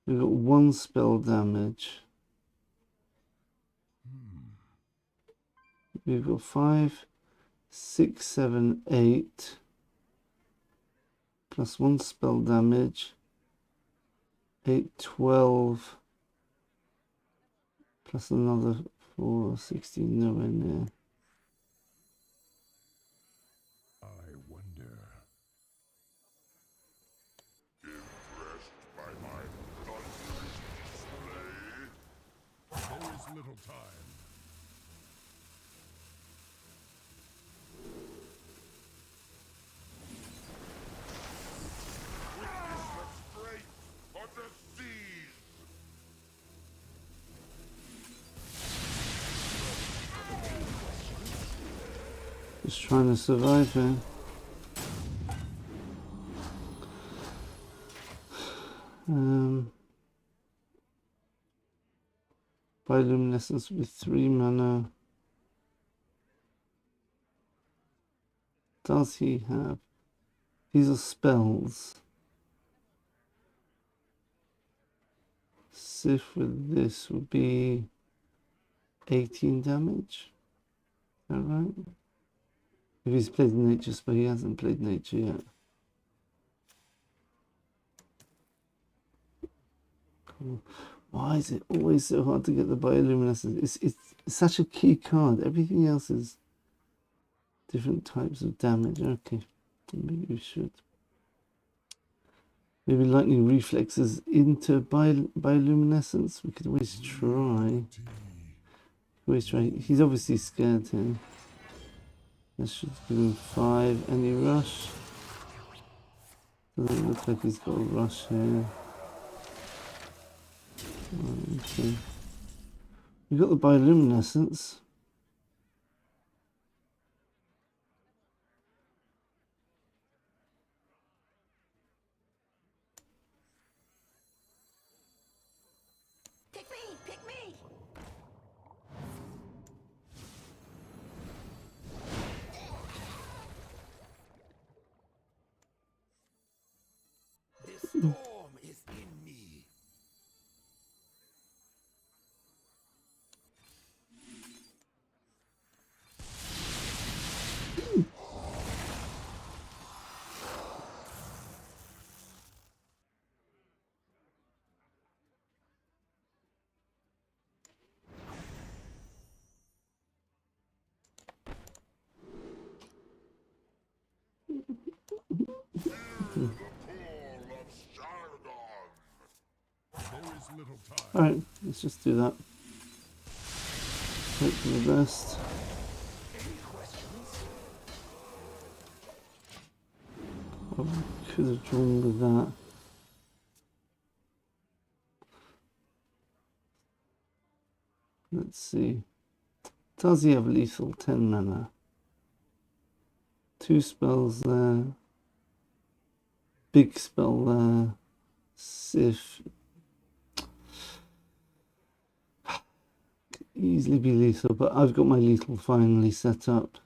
We've got 1 spell damage. We've got 5, 6, 7, 8. Plus 1 spell damage. 8, 12. Plus another 4, 16, nowhere near. I wonder. Impressed by my thunderous display? There is little time. Witness the strength of the seas! Just trying to survive here. Bioluminescence with 3 mana. Does he have? These are spells. Sif with this would be 18 damage. Is that right? If he's played nature spell, he hasn't played nature yet. Cool. Why is it always so hard to get the bioluminescence? It's such a key card. Everything else is different types of damage. Okay, maybe we should. Maybe lightning reflexes into bioluminescence. We could always try. He's obviously scared here. This should give him 5. Any rush? Doesn't look like he's got a rush here. Okay. We've got the bioluminescence. Pick me! Pick me! This storm is in me. Alright, let's just do that. Hope for the best. Oh, could have drawn with that. Let's see. Does he have lethal? 10 mana. 2 spells there. Big spell there. Sif. Could easily be lethal, but I've got my lethal finally set up.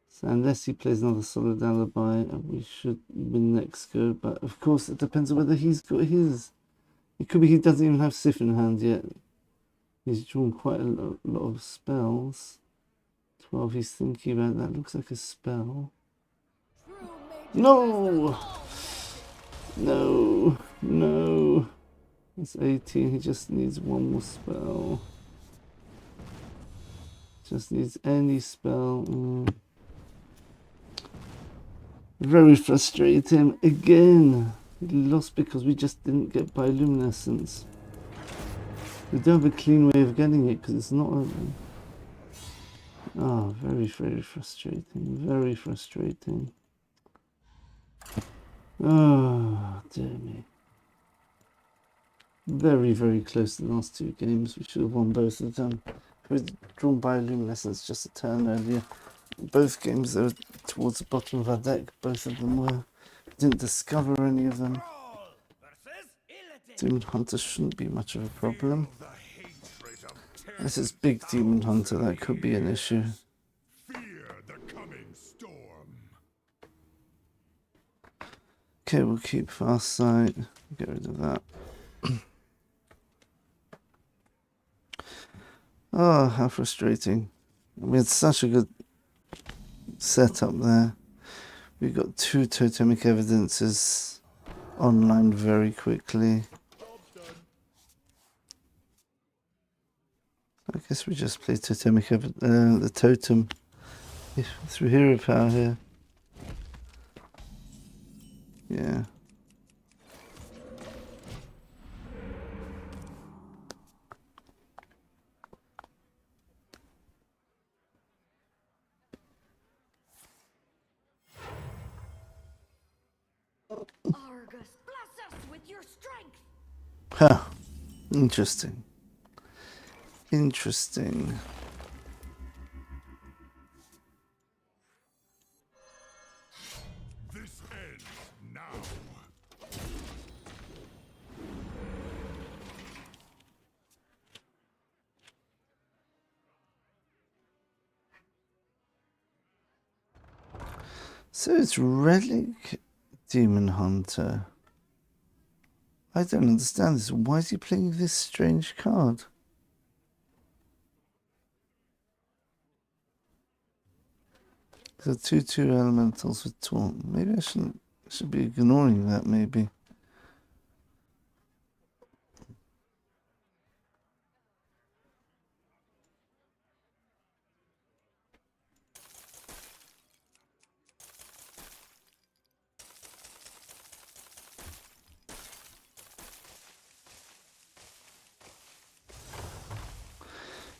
So unless he plays another solid alibi, we should win next go. But of course, it depends on whether he's got his. It could be he doesn't even have Sif in hand yet. He's drawn quite a lot of spells. 12 he's thinking about. That looks like a spell. No! No! No! It's 18, he just needs one more spell. Just needs any spell. Very frustrating. Again! We lost because we just didn't get bioluminescence. We don't have a clean way of getting it because it's not a... Oh, very, very frustrating. Very frustrating. Oh, dear me. Very, very close to the last two games. We should have won both of them. We'd drawn bioluminescence just a turn earlier. Both games, they were towards the bottom of our deck. Both of them were. Didn't discover any of them. Demon Hunter shouldn't be much of a problem. This is big Demon Hunter, that could be an issue. Fear the coming storm. Okay, we'll keep Fast Sight. Get rid of that. Oh, how frustrating. We had such a good setup there. We got 2 totemic evidences online very quickly. I guess we just play totemic the totem through hero power here. Yeah. Argus, bless us with your strength. Huh. Interesting. Interesting. This ends now. So it's Relic Demon Hunter. I don't understand this. Why is he playing this strange card? The 2/2 elementals with taunt. Maybe I should be ignoring that, maybe.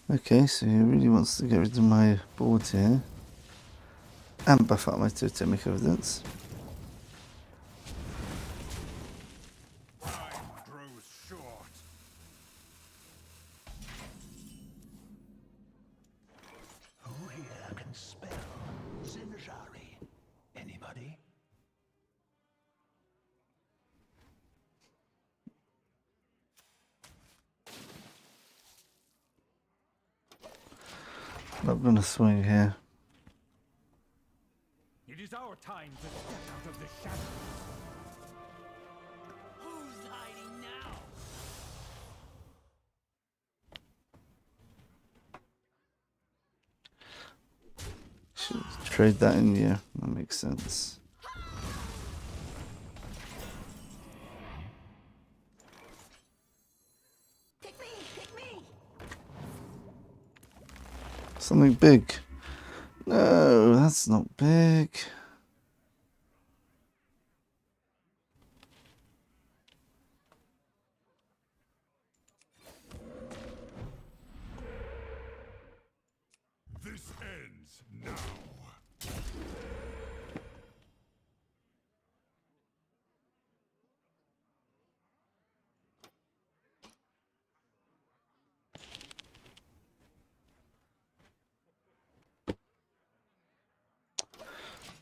Okay, so he really wants to get rid of my board here. And buff up my totemic evidence. Time grows short. Who here can spell Zinjari? Anybody? Not gonna swing here. It is our time to step out of the shadows. Who's hiding now? Should trade that in, yeah, that makes sense. Pick me, pick me. Something big. No, that's not big. This ends now.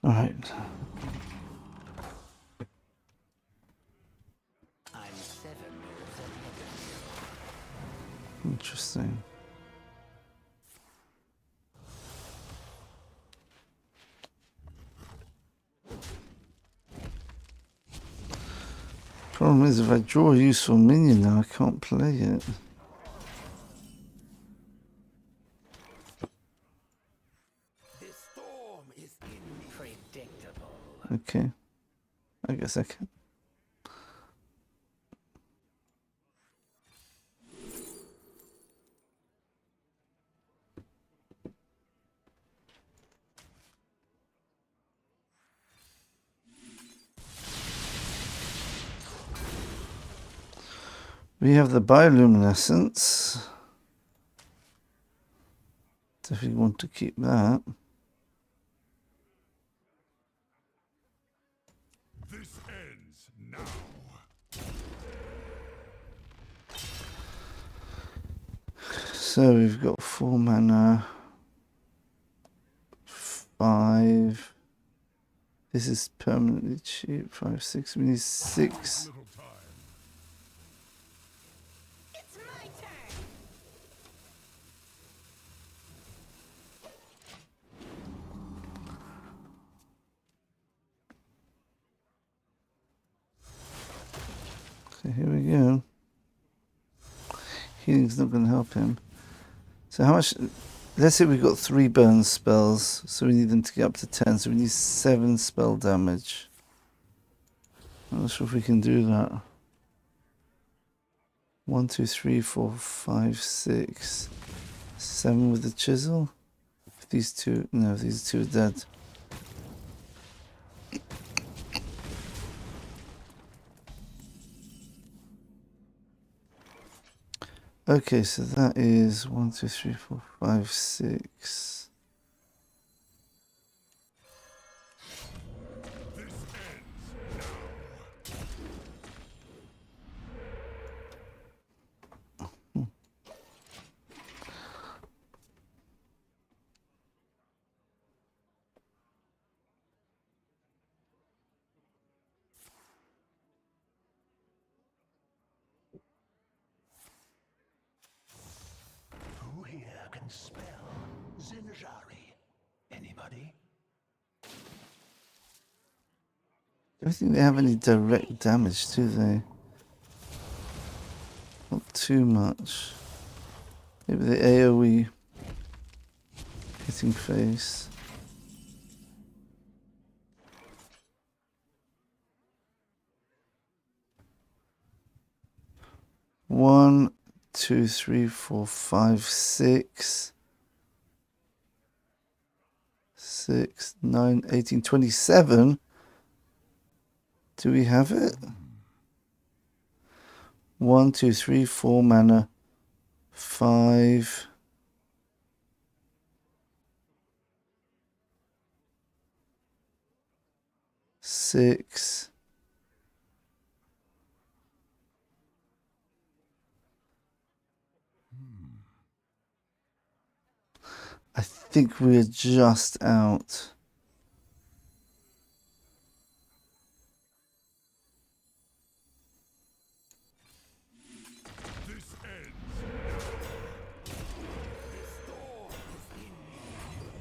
All right. I'm 7 moves ahead of you. Interesting. Problem is, if I draw a useful minion now, I can't play it. The storm is in me. Predictable. Okay. I guess I can. We have the bioluminescence. Definitely want to keep that. This ends now. So we've got 4 mana. 5. This is permanently cheap. 5, 6. We need 6. Little time. It's my turn. So here we go. Healing's not going to help him. So how much? Let's say we've got 3 burn spells, so we need them to get up to 10. So we need 7 spell damage. I'm not sure if we can do that. 1, 2, 3, 4, 5, 6, 7 with the chisel. If these two, no, these 2 are dead. Okay, so that is 1, 2, 3, 4, 5, 6. This ends now. Who here can spell Zinjari? Anybody? I don't think they have any direct damage, do they? Not too much. Maybe the AoE hitting face. One, 2, 3, 4, 5, 6. 6, 9, 18, 27. Do we have it? 1, 2, 3, 4 mana. 5. 6. I think we're just out. This ends.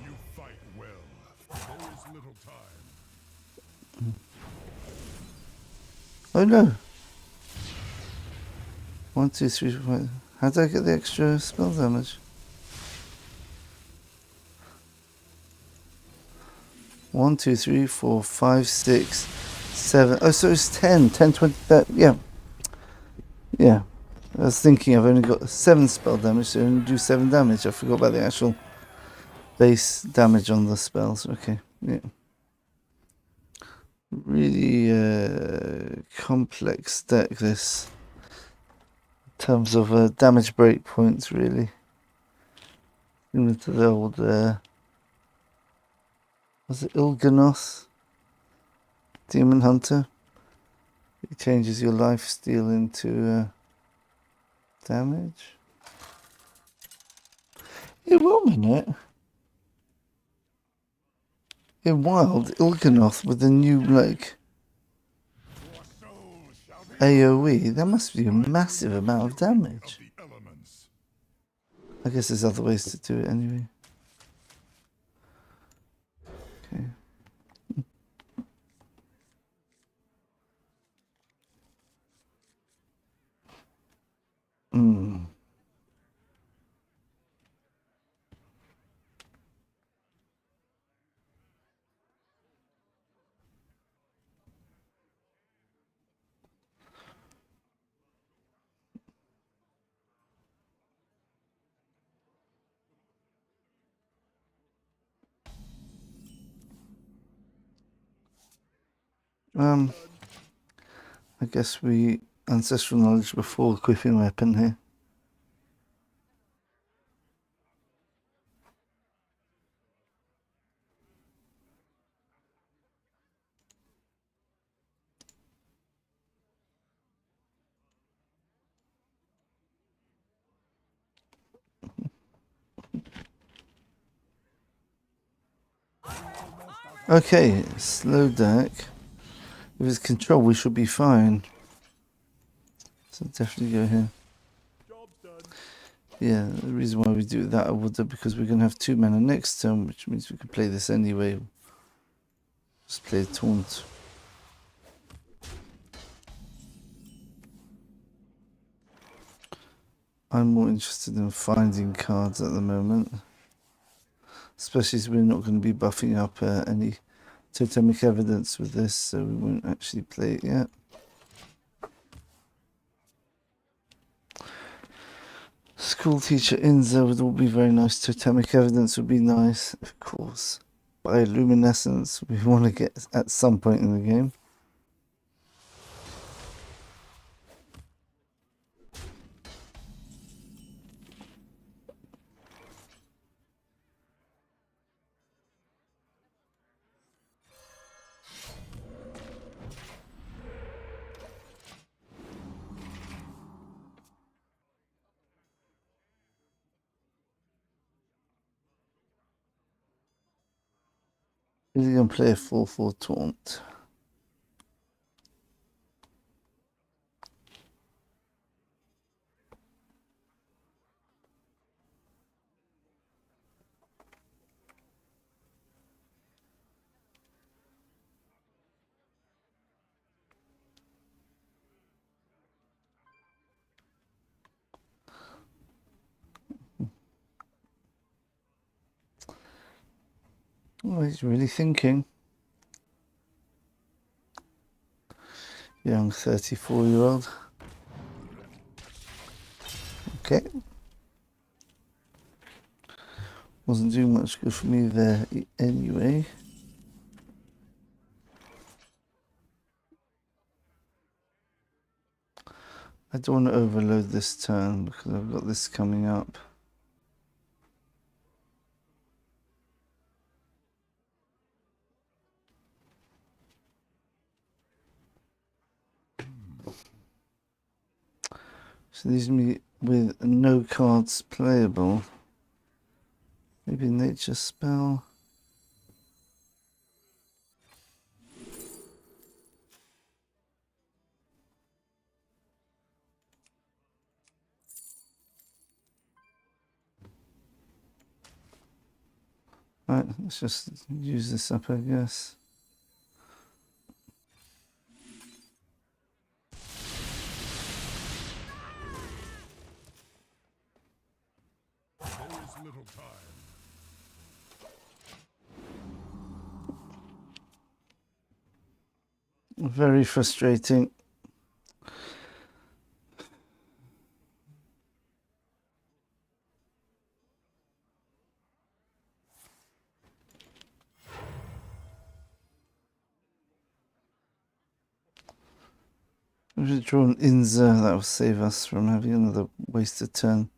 You fight well. There is little time. Oh no. 1, 2, 3, 4. How did I get the extra spell damage? 1, 2, 3, 4, 5, 6, 7. Oh, so it's 10, 10, 20, 30. Yeah. Yeah. I was thinking I've only got 7 spell damage, so I only do 7 damage. I forgot about the actual base damage on the spells. Okay. Yeah. Really complex deck, this. In terms of damage breakpoints, really. Similar to the old, was it Il'gynoth? Demon Hunter? It changes your life steal into damage. Wait a minute. In Wild, Il'gynoth with the new, like, Your soul shall be AoE, that must be a massive amount of damage. of the elements. I guess there's other ways to do it anyway. Okay. Hmm. I guess we ancestral knowledge before equipping weapon here. Okay, slow deck. With its control, we should be fine. So definitely go here. Yeah, the reason why we do that, I would do because we're going to have 2 mana next turn, which means we can play this anyway. Just play a taunt. I'm more interested in finding cards at the moment. Especially as we're not going to be buffing up any totemic evidence with this, so we won't actually play it yet. School teacher Inza would all be very nice. Totemic evidence would be nice, of course. Bioluminescence we want to get at some point in the game. Is he going to play a 4/4 taunt? Oh, he's really thinking. Young 34-year-old. Okay. Wasn't doing much good for me there anyway. I don't want to overload this turn because I've got this coming up. So these me with no cards playable. Maybe nature spell. Right, let's just use this up, I guess. There is little time. Very frustrating. We should draw an Inza, that will save us from having another wasted turn.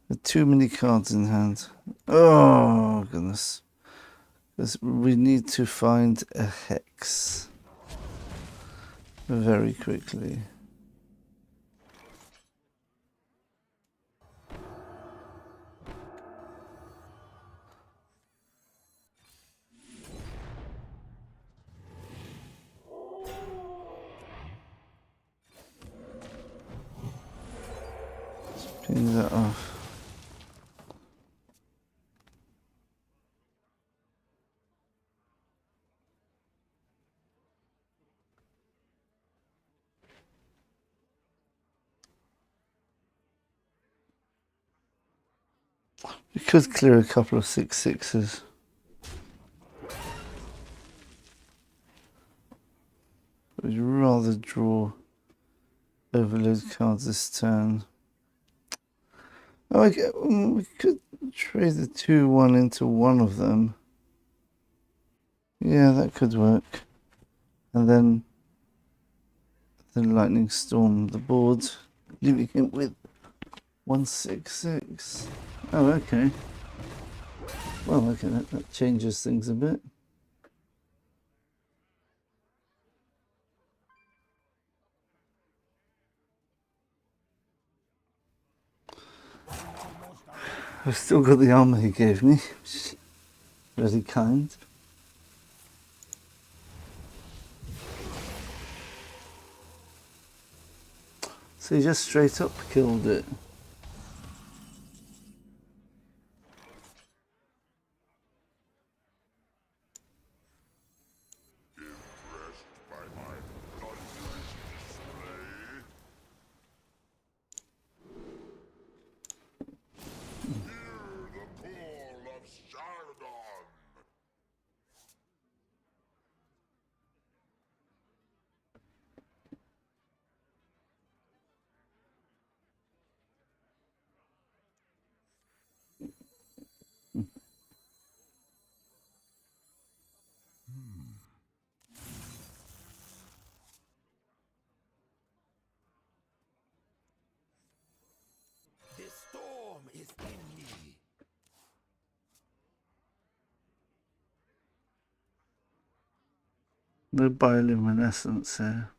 With too many cards in hand. Oh, goodness. Because we need to find a hex. Very quickly. Ping that off. We could clear a couple of 6/6s. We'd rather draw overload cards this turn. Oh, we could trade the 2/1 into one of them. Yeah, that could work. and then lightning storm the board, leaving him with 166. Oh, okay. Well, okay, that changes things a bit. I've still got the armor he gave me, which is really kind. So he just straight up killed it. Impressed by my thunderous display? Hear the call of Shaladon! The storm is in me. No bioluminescence here.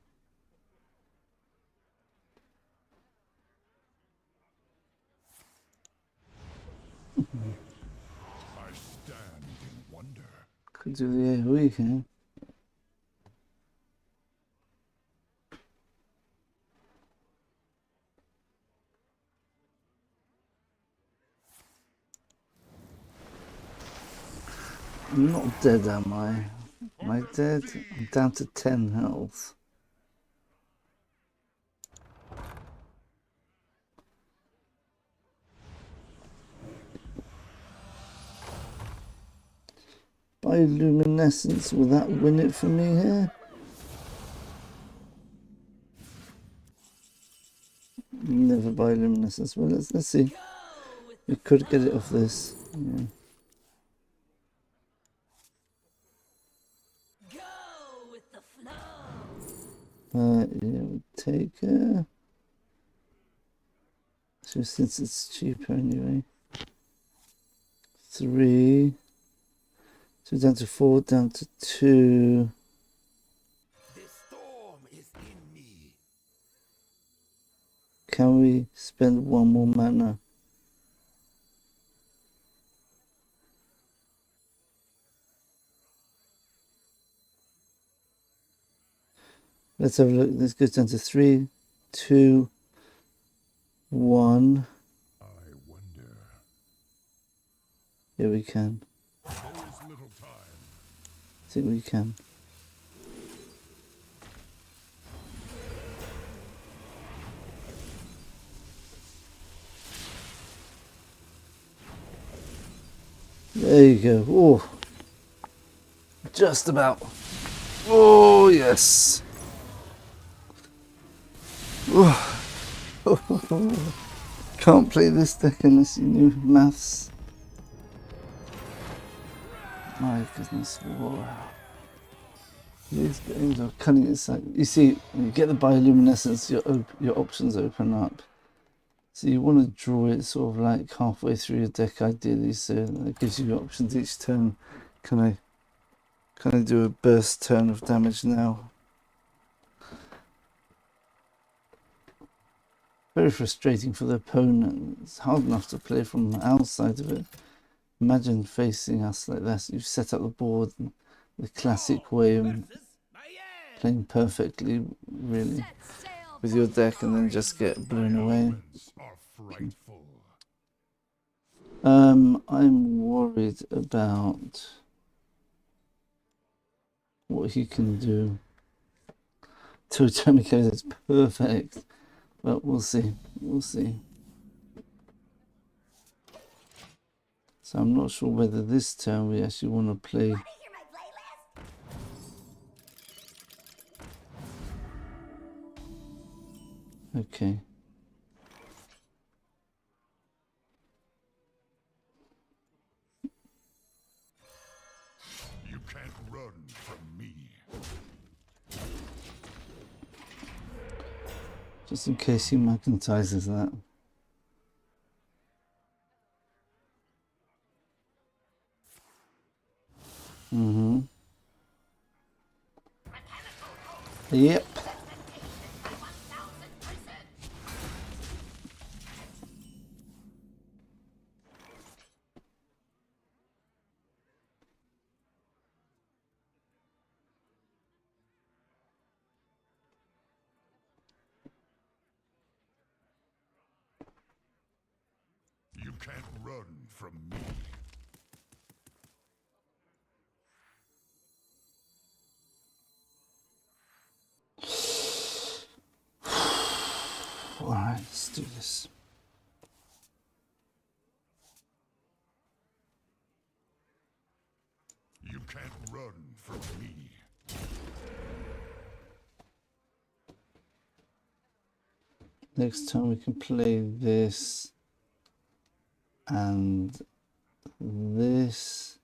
I stand in wonder. Could do the AoE here. I'm not dead, am I? Am I dead? I'm down to 10 health. Bioluminescence, will that win it for me here? Never bioluminescence. Well, let's see. We could get it off this. Yeah. Go with the flow. Yeah, we'll take so since it's cheaper anyway. 3. So down to 4, down to 2. The storm is in me. Can we spend 1 more mana? Let's have a look. This goes down to 3, 2, 1. I wonder. Yeah, we can. There is little time. I think we can. There you go. Oh, just about. Oh, yes. Oh. Can't play this deck unless you knew maths. My goodness, wow. These games are cunning. It's like, you see, when you get the bioluminescence, your options open up. So you want to draw it sort of like halfway through your deck ideally, so that gives you options each turn. Can I do a burst turn of damage now? Very frustrating for the opponent. It's hard enough to play from outside of it. Imagine facing us like this. You've set up the board in the classic way and playing perfectly, really, Set sail with for your deck and then glory. just get blown away. Omens are frightful. I'm worried about what he can do. Totemic is perfect, but we'll see. We'll see. So I'm not sure whether this turn we actually want to play. Okay. You can't run from me. Just in case he magnetizes that. Yep. You can't run from me. Alright, let's do this. You can't run from me. Next time we can play this and this.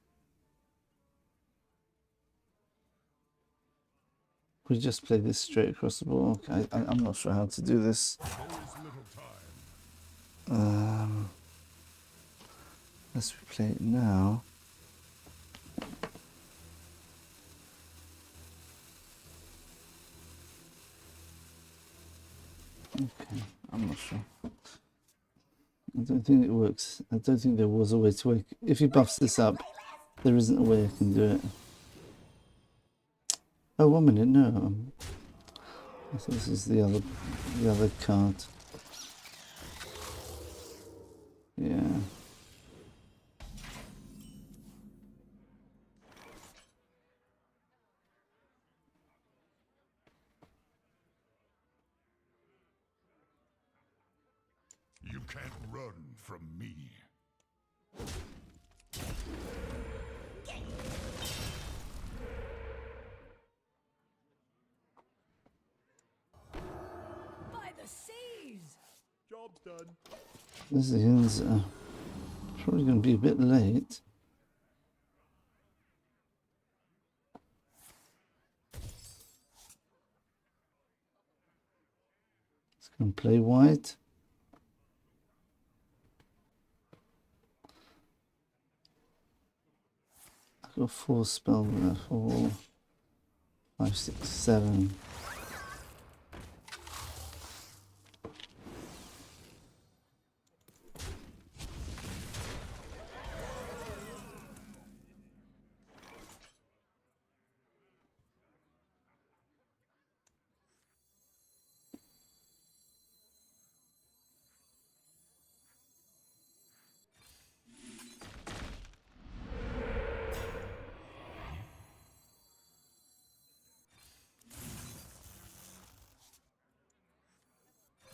We just play this straight across the board. I'm not sure how to do this. Let's play it now. Okay, I'm not sure. I don't think it works. I don't think there was a way to work. If he buffs this up, there isn't a way I can do it. Oh, 1 minute, no. I thought this is the other card. Yeah. You can't run from me. By the seas! Job's done. This is probably going to be a bit late. It's going to play white. I've got 4 spells left. 4, 5, 6, 7.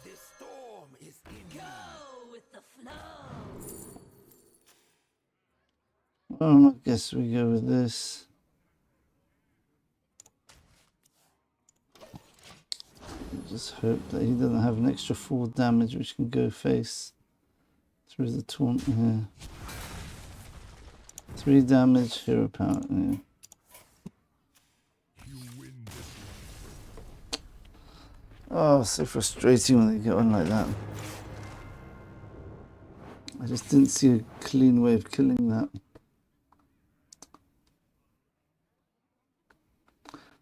The storm is in me. Go with the flow! I guess we go with this. Just hope that he doesn't have an extra 4 damage which can go face through the taunt here. 3 damage, hero power. Yeah. You win this. Oh, so frustrating when they get on like that. I just didn't see a clean way of killing that.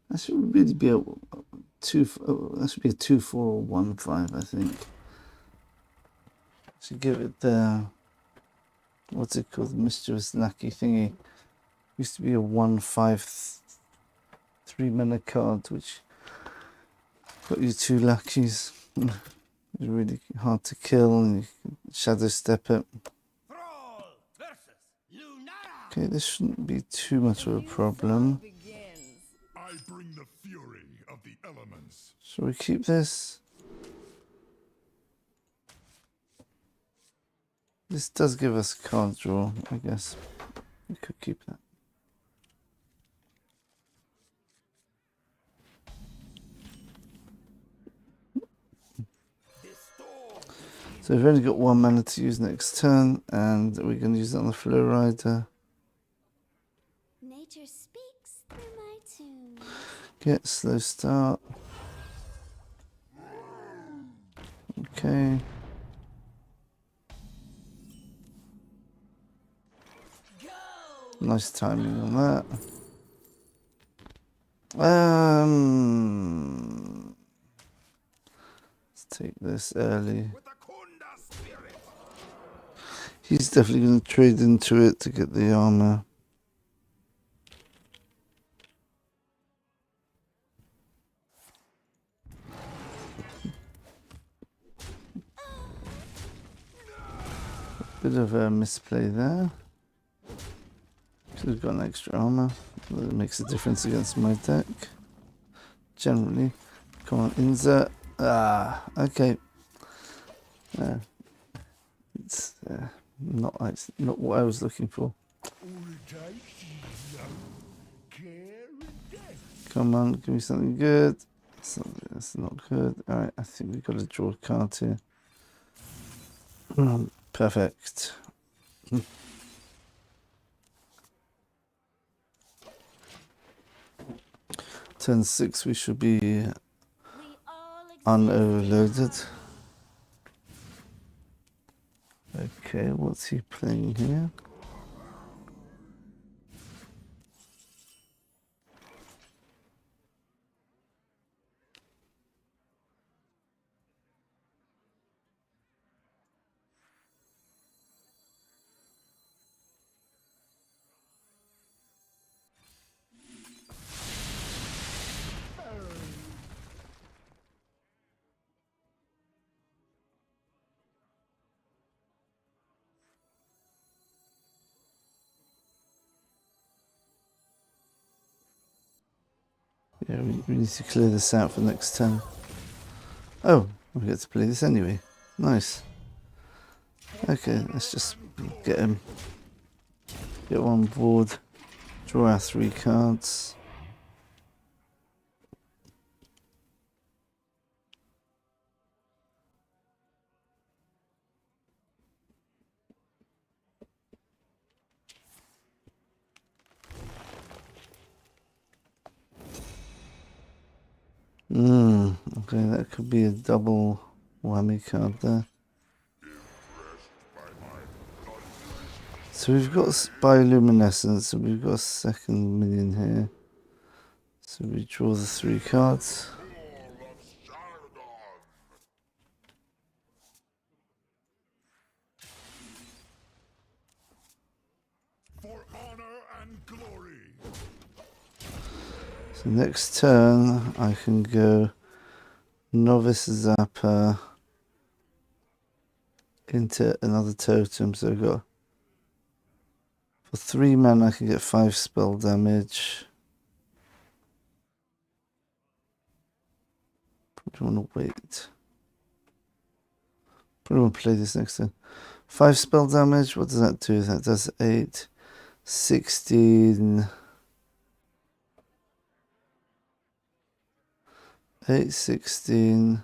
That should really be a 2. That should be a 2/4 or 1/5, I think. Should give it the what's it called? The mischievous lucky thingy. Used to be a 1/5 3-mana card, which got you 2 luckies. It's really hard to kill, and you can shadow step it. Thrall versus Lunara. Okay, this shouldn't be too much of a problem. I bring the fury of the elements. Shall we keep this? This does give us a card draw, I guess. We could keep that. So we've only got 1 mana to use next turn, and we're going to use it on the Flow Rider. Nature speaks through my tune. Get slow start. Okay. Nice timing on that. Let's take this early. With a Kunda spirit. He's definitely going to trade into it to get the armor. Bit of a misplay there. Could have got an extra armor. That makes a difference against my deck. Generally. Come on, insert. Ah, okay. It's not what I was looking for. Come on, give me something good. Something that's not good. Alright, I think we've got to draw a card here. Perfect. Turn 6, we should be We all exist. unoverloaded. Okay, what's he playing here? Yeah, we need to clear this out for next turn. Oh, we get to play this anyway. Nice. Okay, let's just get him. Get on board. Draw our 3 cards. Okay, that could be a double whammy card there. So we've got bioluminescence, and we've got a second minion here. So we draw the 3 cards. For honor and glory. So next turn, I can go Novice Zapper into another totem. So I've got, for 3 mana, I can get 5 spell damage. Probably want to wait. Probably want to play this next turn. 5 spell damage, what does that do? That does 8, 16... 8, 16...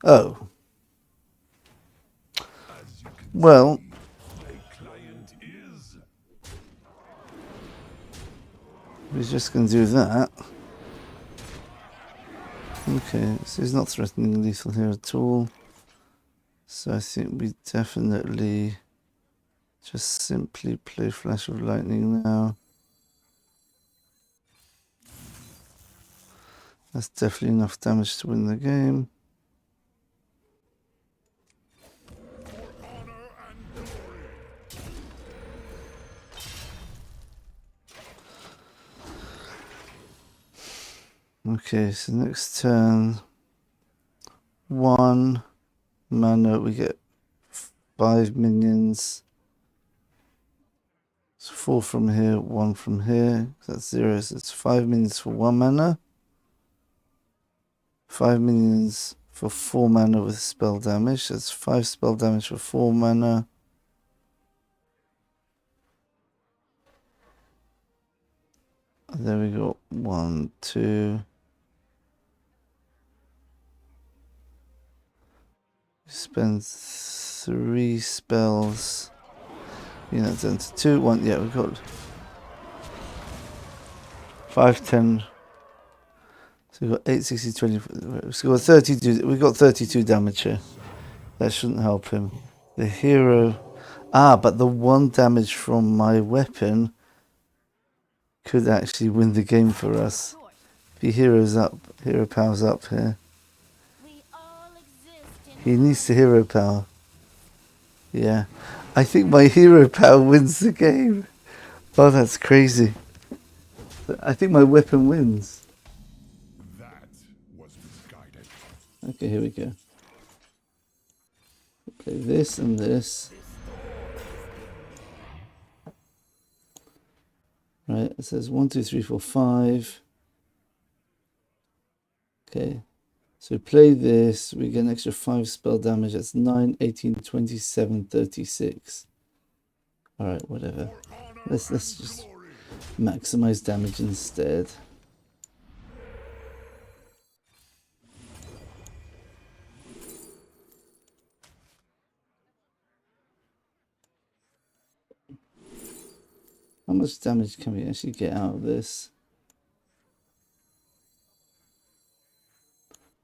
Oh. Well. We're just going to do that. Okay, so he's not threatening lethal here at all. So I think we definitely just simply play Flash of Lightning now. That's definitely enough damage to win the game. Okay, so next turn, 1 mana, we get 5 minions. So 4 from here, 1 from here. That's 0, so it's 5 minions for 1 mana. 5 minions for 4 mana with spell damage. That's 5 spell damage for 4 mana. There we go. 1, 2. Spend 3 spells. You know, down to 2, 1. Yeah, we've got 510. So we've got 860, 20. So we've got 32. We've got 32 damage here. That shouldn't help him. The hero. But the 1 damage from my weapon could actually win the game for us. If he hero powers up here. We all exist in He needs to hero power. Yeah. I think my hero power wins the game. Oh, that's crazy. I think my weapon wins. That was misguided. Okay, here we go. Play this and this. Right, it says 1, 2, 3, 4, 5. Okay. So we play this, we get an extra 5 spell damage. That's 9, 18, 27, 36. Alright, whatever. Let's just maximize damage instead. How much damage can we actually get out of this?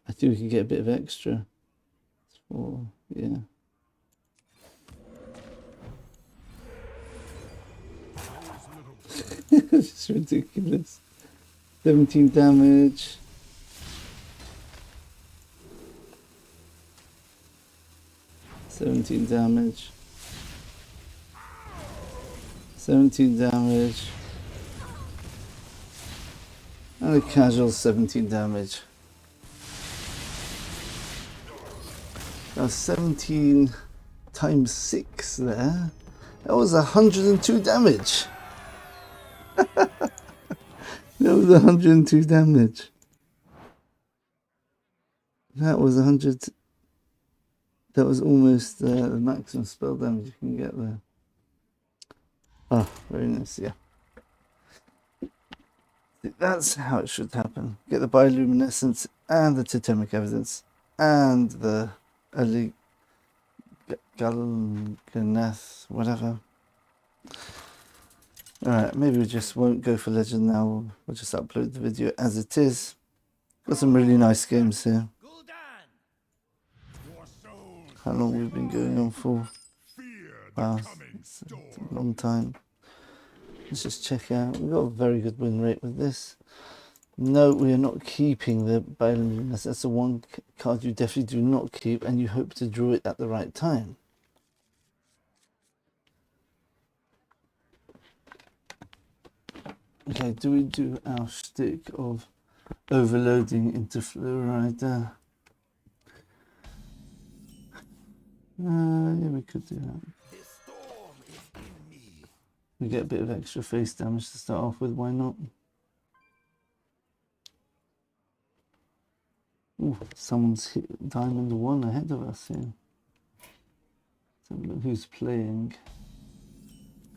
I think we can get a bit of extra. Oh, yeah. It's ridiculous. 17 damage. $17 damage. 17 damage. And a casual 17 damage. That's 17 times 6 there. That was 102 damage. That was 102 damage. That was 100. That was almost the maximum spell damage you can get there. Oh, very nice, yeah. That's how it should happen. Get the bioluminescence and the totemic evidence and the Galganath, whatever. Alright, maybe we just won't go for legend now. We'll just upload the video as it is. Got some really nice games here. How long we've been going on for? Wow, it's a long time. Let's just check out. We've got a very good win rate with this. No, we are not keeping the bioluminescence. That's the one card you definitely do not keep, and you hope to draw it at the right time. Okay, do we do our shtick of overloading into fluoride? Yeah, we could do that. We get a bit of extra face damage to start off with, why not? Ooh, someone's hit Diamond 1 ahead of us here. Let's have a look who's playing.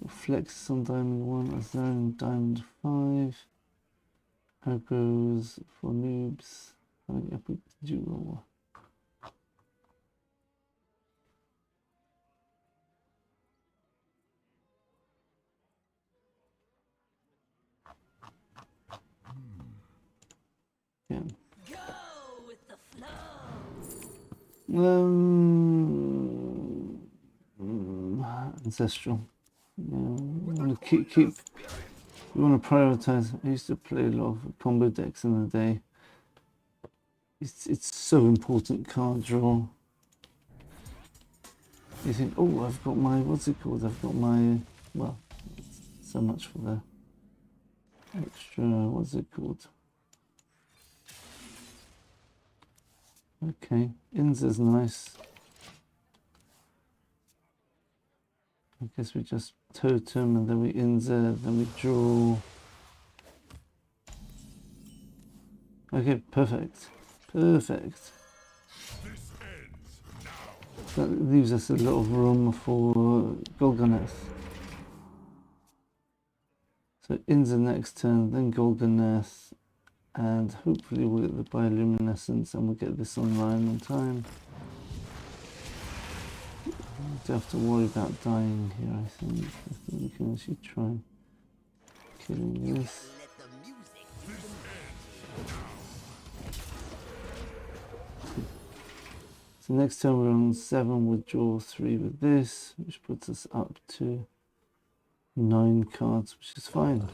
Flex on Diamond 1, Azarian Diamond 5. Agros for noobs. Epic Duel. Yeah. Go with the flow. Ancestral. Yeah, we want to keep. We want to prioritize. I used to play a lot of combo decks in the day. It's so important card draw. You think, oh, I've got my what's it called? I've got my so much for the extra. What's it called? Okay, Inza's nice. I guess we just totem and then we Inza, then we draw. Okay, perfect. Perfect. That leaves us a lot of room for Golganath. So Inza next turn, then Golganath. And hopefully we'll get the bioluminescence and we'll get this online on time. Don't have to worry about dying here, I think. We can actually try killing this. So next turn we're on 7, withdraw 3 with this, which puts us up to 9 cards, which is fine.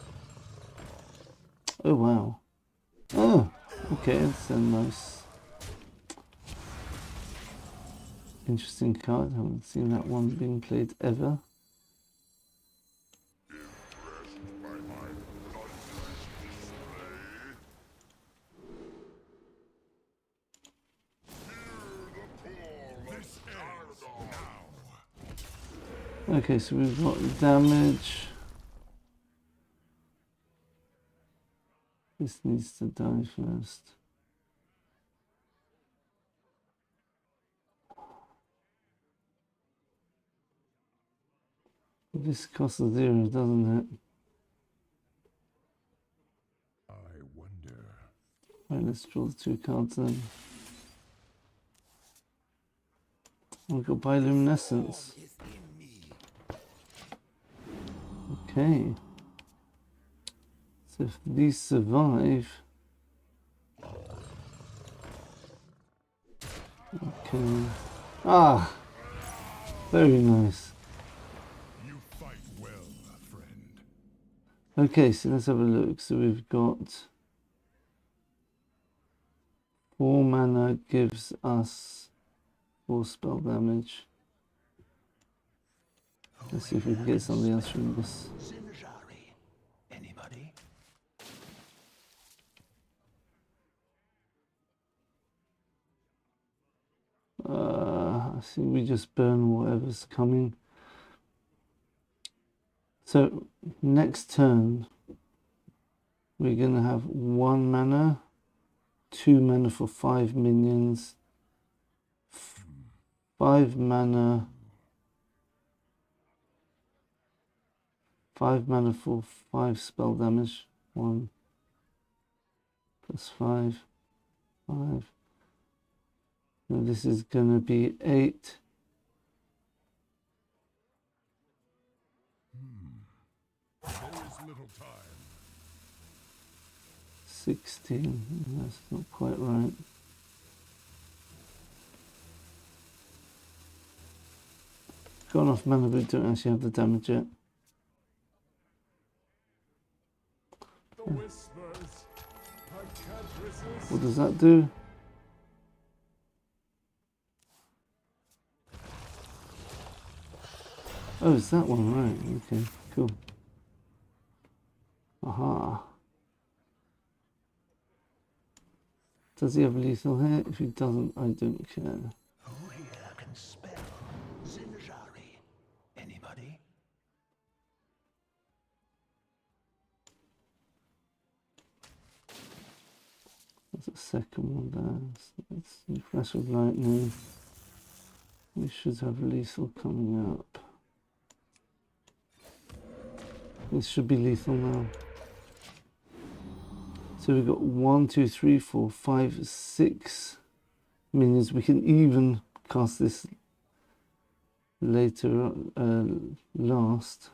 Oh wow. Oh, okay, that's a nice, interesting card. I haven't seen that one being played ever. Okay, so we've got damage. This needs to die first. This costs 0, doesn't it? I wonder. Right, let's draw the 2 cards then. We've got bioluminescence. Okay. So if these survive. Okay. Ah! Very nice. You fight well, friend. Okay, so let's have a look. So we've got 4 mana gives us 4 spell damage. Let's see if we can get something else from this. Zinjari. Anybody? I think we just burn whatever's coming. So next turn we're gonna have 1 mana, 2 mana for 5 minions, 5 mana, 5 mana for 5 spell damage. 1 plus 5, 5. And this is gonna be 8. There is little time. 16. That's not quite right. Got enough mana, but we don't actually have the damage yet. The whispers. I can't resist. What does that do? Oh, it's that one, right? Okay, cool. Aha. Does he have lethal here? If he doesn't, I don't care. Who here can spell Zinjari? Anybody? There's a second one there. Let's flash of lightning. We should have lethal coming up. This should be lethal now. So we've got 1, 2, 3, 4, 5, 6 minions. We can even cast this later, last.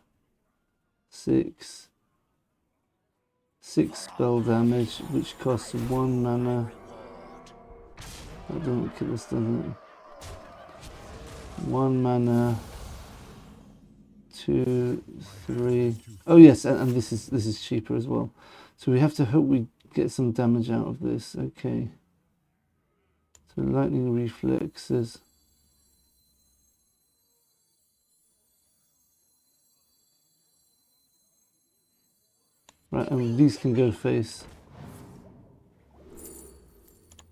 6 spell damage, which costs 1 mana. That doesn't kill us, does it? 1 mana. 2, 3. Oh yes, and this is cheaper as well. So we have to hope we get some damage out of this. Okay. So lightning reflexes. Right, and these can go face.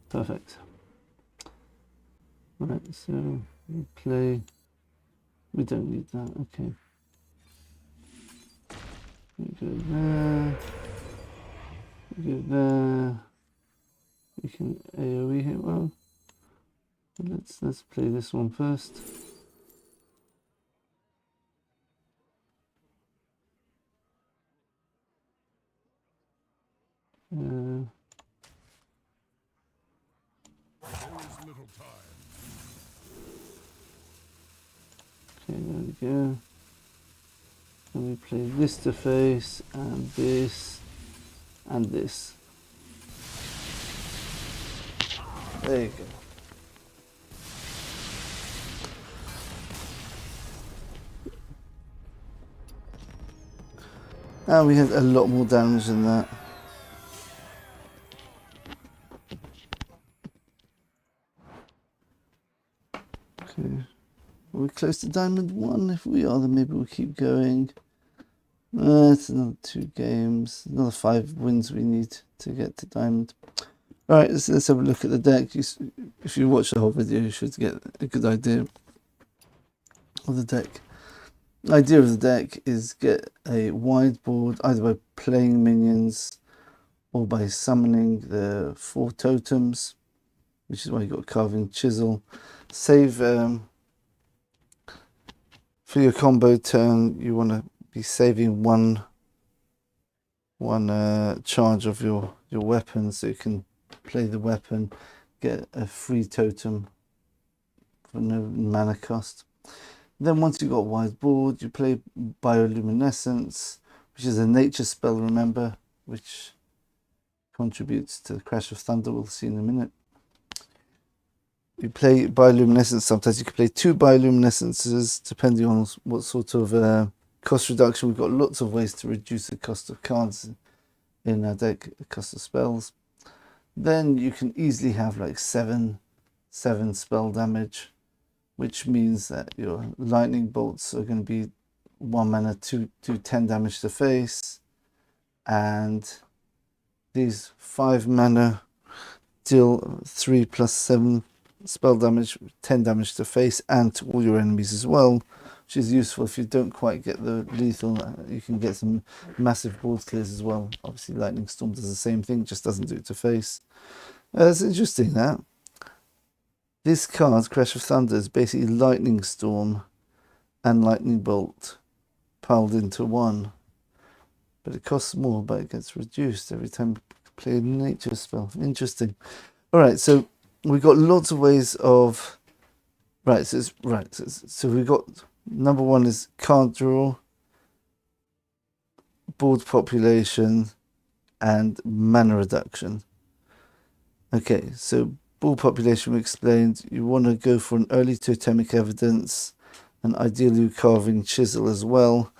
Perfect. Right, so we play. We don't need that. Okay. We go there. We go there. We can AoE here. Well, let's play this one first. There is little time. Okay, there we go. And we play this to face, and this, and this. There you go. And we had a lot more damage than that. Okay. Are we close to Diamond 1? If we are, then maybe we'll keep going. It's another 2 games. Another 5 wins we need to get to Diamond. Alright, let's have a look at the deck. If you watch the whole video, you should get a good idea of the deck. The idea of the deck is get a wide board, either by playing minions or by summoning the 4 totems, which is why you got Carving Chisel. Save for your combo turn. You want to be saving one charge of your weapon, so you can play the weapon, get a free totem for no mana cost. Then once you've got a wide board, you play Bioluminescence, which is a nature spell, remember, which contributes to the Crash of Thunder. We'll see in a minute. You play Bioluminescence. Sometimes you can play 2 Bioluminescences, depending on what sort of cost reduction. We've got lots of ways to reduce the cost of cards in our deck, the cost of spells. Then you can easily have like 7 spell damage, which means that your lightning bolts are going to be 1 mana, 2 10 damage to face, and these 5 mana deal 3 plus 7 spell damage, 10 damage to face and to all your enemies as well, which is useful if you don't quite get the lethal. You can get some massive board clears as well. Obviously Lightning Storm does the same thing, just doesn't do it to face. That's interesting, that. This card, Crash of Thunder, is basically Lightning Storm and Lightning Bolt piled into one. But it costs more, but it gets reduced every time you play a nature spell. Interesting. Alright, so we've got lots of ways of... So we've got... Number 1 is card draw, board population, and mana reduction. Okay, so board population we explained. You want to go for an early totemic evidence, and ideally Carving Chisel as well.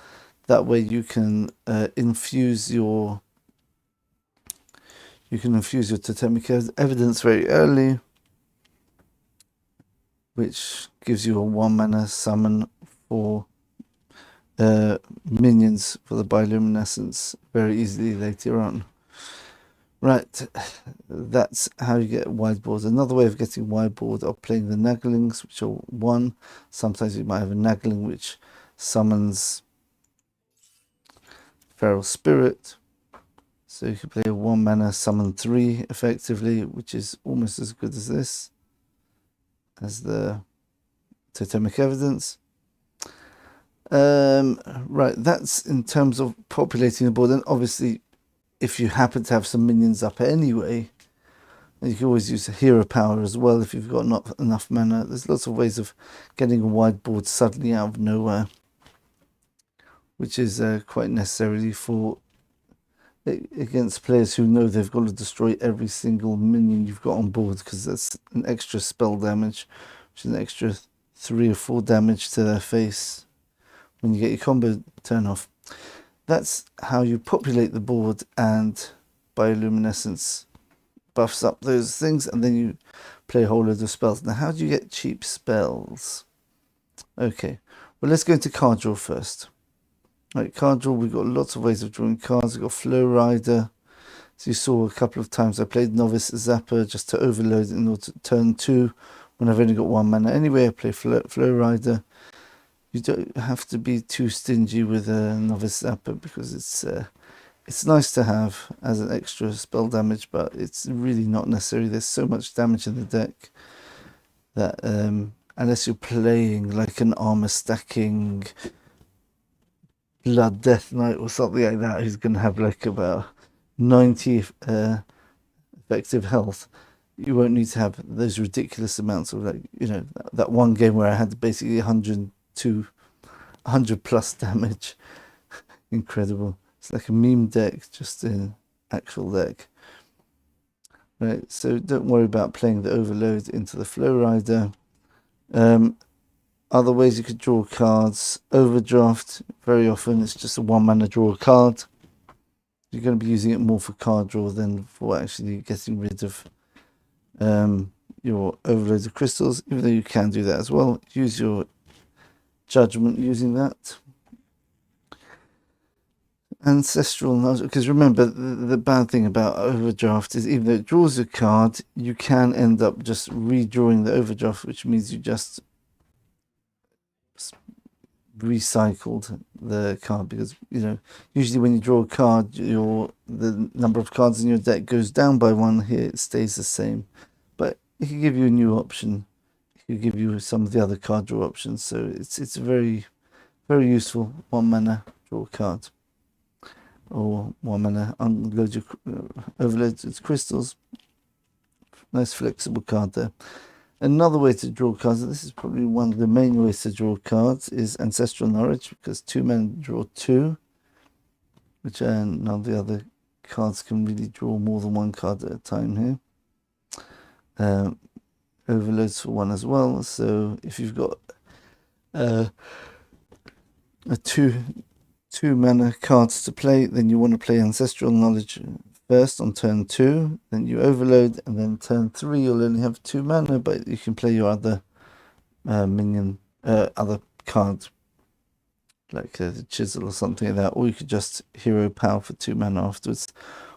That way you can infuse your totemic evidence very early, which gives you a 1 mana summon for minions for the bioluminescence very easily later on. Right, that's how you get wide boards. Another way of getting wide board are playing the Naglings, which are 1. Sometimes you might have a Nagling which summons Feral Spirit. So you can play a 1 mana summon 3 effectively, which is almost as good as this, as the totemic evidence. Right, that's in terms of populating the board. And obviously, if you happen to have some minions up anyway, you can always use a hero power as well if you've got not enough mana. There's lots of ways of getting a wide board suddenly out of nowhere, which is quite necessarily for against players who know they've got to destroy every single minion you've got on board, because that's an extra spell damage, which is an extra 3 or 4 damage to their face when you get your combo turn off. That's how you populate the board, and bioluminescence buffs up those things, and then you play a whole load of spells. Now, how do you get cheap spells? Okay, well, let's go into card draw first. Right, card draw, we've got lots of ways of drawing cards. We've got Flow Rider. So you saw a couple of times I played Novice Zapper just to overload in order to turn 2 when I've only got 1 mana. Anyway, I play Flow Rider. You don't have to be too stingy with a Novice Zapper, because it's nice to have as an extra spell damage, but it's really not necessary. There's so much damage in the deck that unless you're playing like an armor stacking Blood Death Knight or something like that, who's going to have like about 90 effective health, you won't need to have those ridiculous amounts of, like, you know, that one game where I had basically 100 plus damage. Incredible. It's like a meme deck, just in actual deck. Right, so don't worry about playing the overload into the Flow Rider. Other ways you could draw cards. Overdraft, very often it's just a 1 mana draw a card. You're going to be using it more for card draw than for actually getting rid of your overloads of crystals, even though you can do that as well. Use your judgment using that. Ancestral knowledge, because remember, the bad thing about overdraft is even though it draws a card, you can end up just redrawing the overdraft, which means you just recycled the card, because usually when you draw a card, the number of cards in your deck goes down by 1. Here it stays the same, but it can give you a new option. It can give you some of the other card draw options, so it's a very, very useful 1 mana draw card, or 1 mana unload your overload its crystals. Nice flexible card there. Another way to draw cards, and this is probably one of the main ways to draw cards, is Ancestral Knowledge, because 2 men draw 2, which none of the other cards can really draw more than 1 card at a time here. Overloads for 1 as well, so if you've got a 2 mana cards to play, then you want to play Ancestral Knowledge first on turn 2, then you overload, and then turn 3 you'll only have 2 mana, but you can play your other other card, like the Chisel or something like that, or you could just hero power for 2 mana afterwards.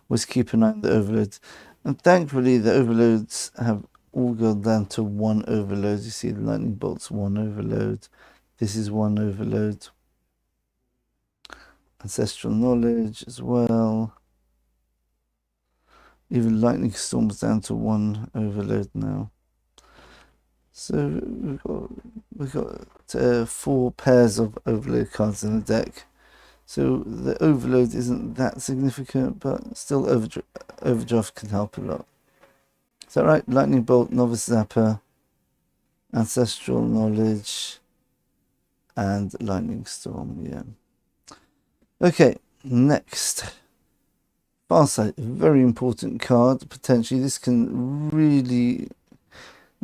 Always keep an eye on the overloads, and thankfully the overloads have all gone down to 1 overload. You see the Lightning Bolt's 1 overload, this is 1 overload, Ancestral Knowledge as well. Even Lightning Storm's down to 1 overload now. So we've got 4 pairs of overload cards in the deck. So the overload isn't that significant, but still overdraft can help a lot. Is that right? Lightning Bolt, Novice Zapper, Ancestral Knowledge, and Lightning Storm. Yeah. Okay, next. Farsight, a very important card. Potentially, this can really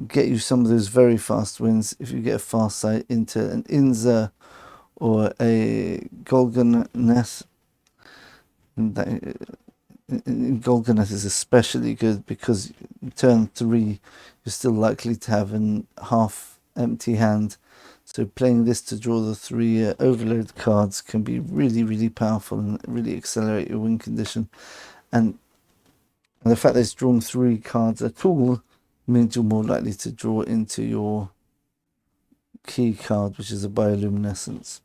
get you some of those very fast wins if you get a Farsight into an Inza or a Golganath. Golganath is especially good because turn 3 you're still likely to have an half empty hand. So playing this to draw the 3 overload cards can be really, really powerful and really accelerate your win condition. And the fact that it's drawn 3 cards at all means you're more likely to draw into your key card, which is a bioluminescence.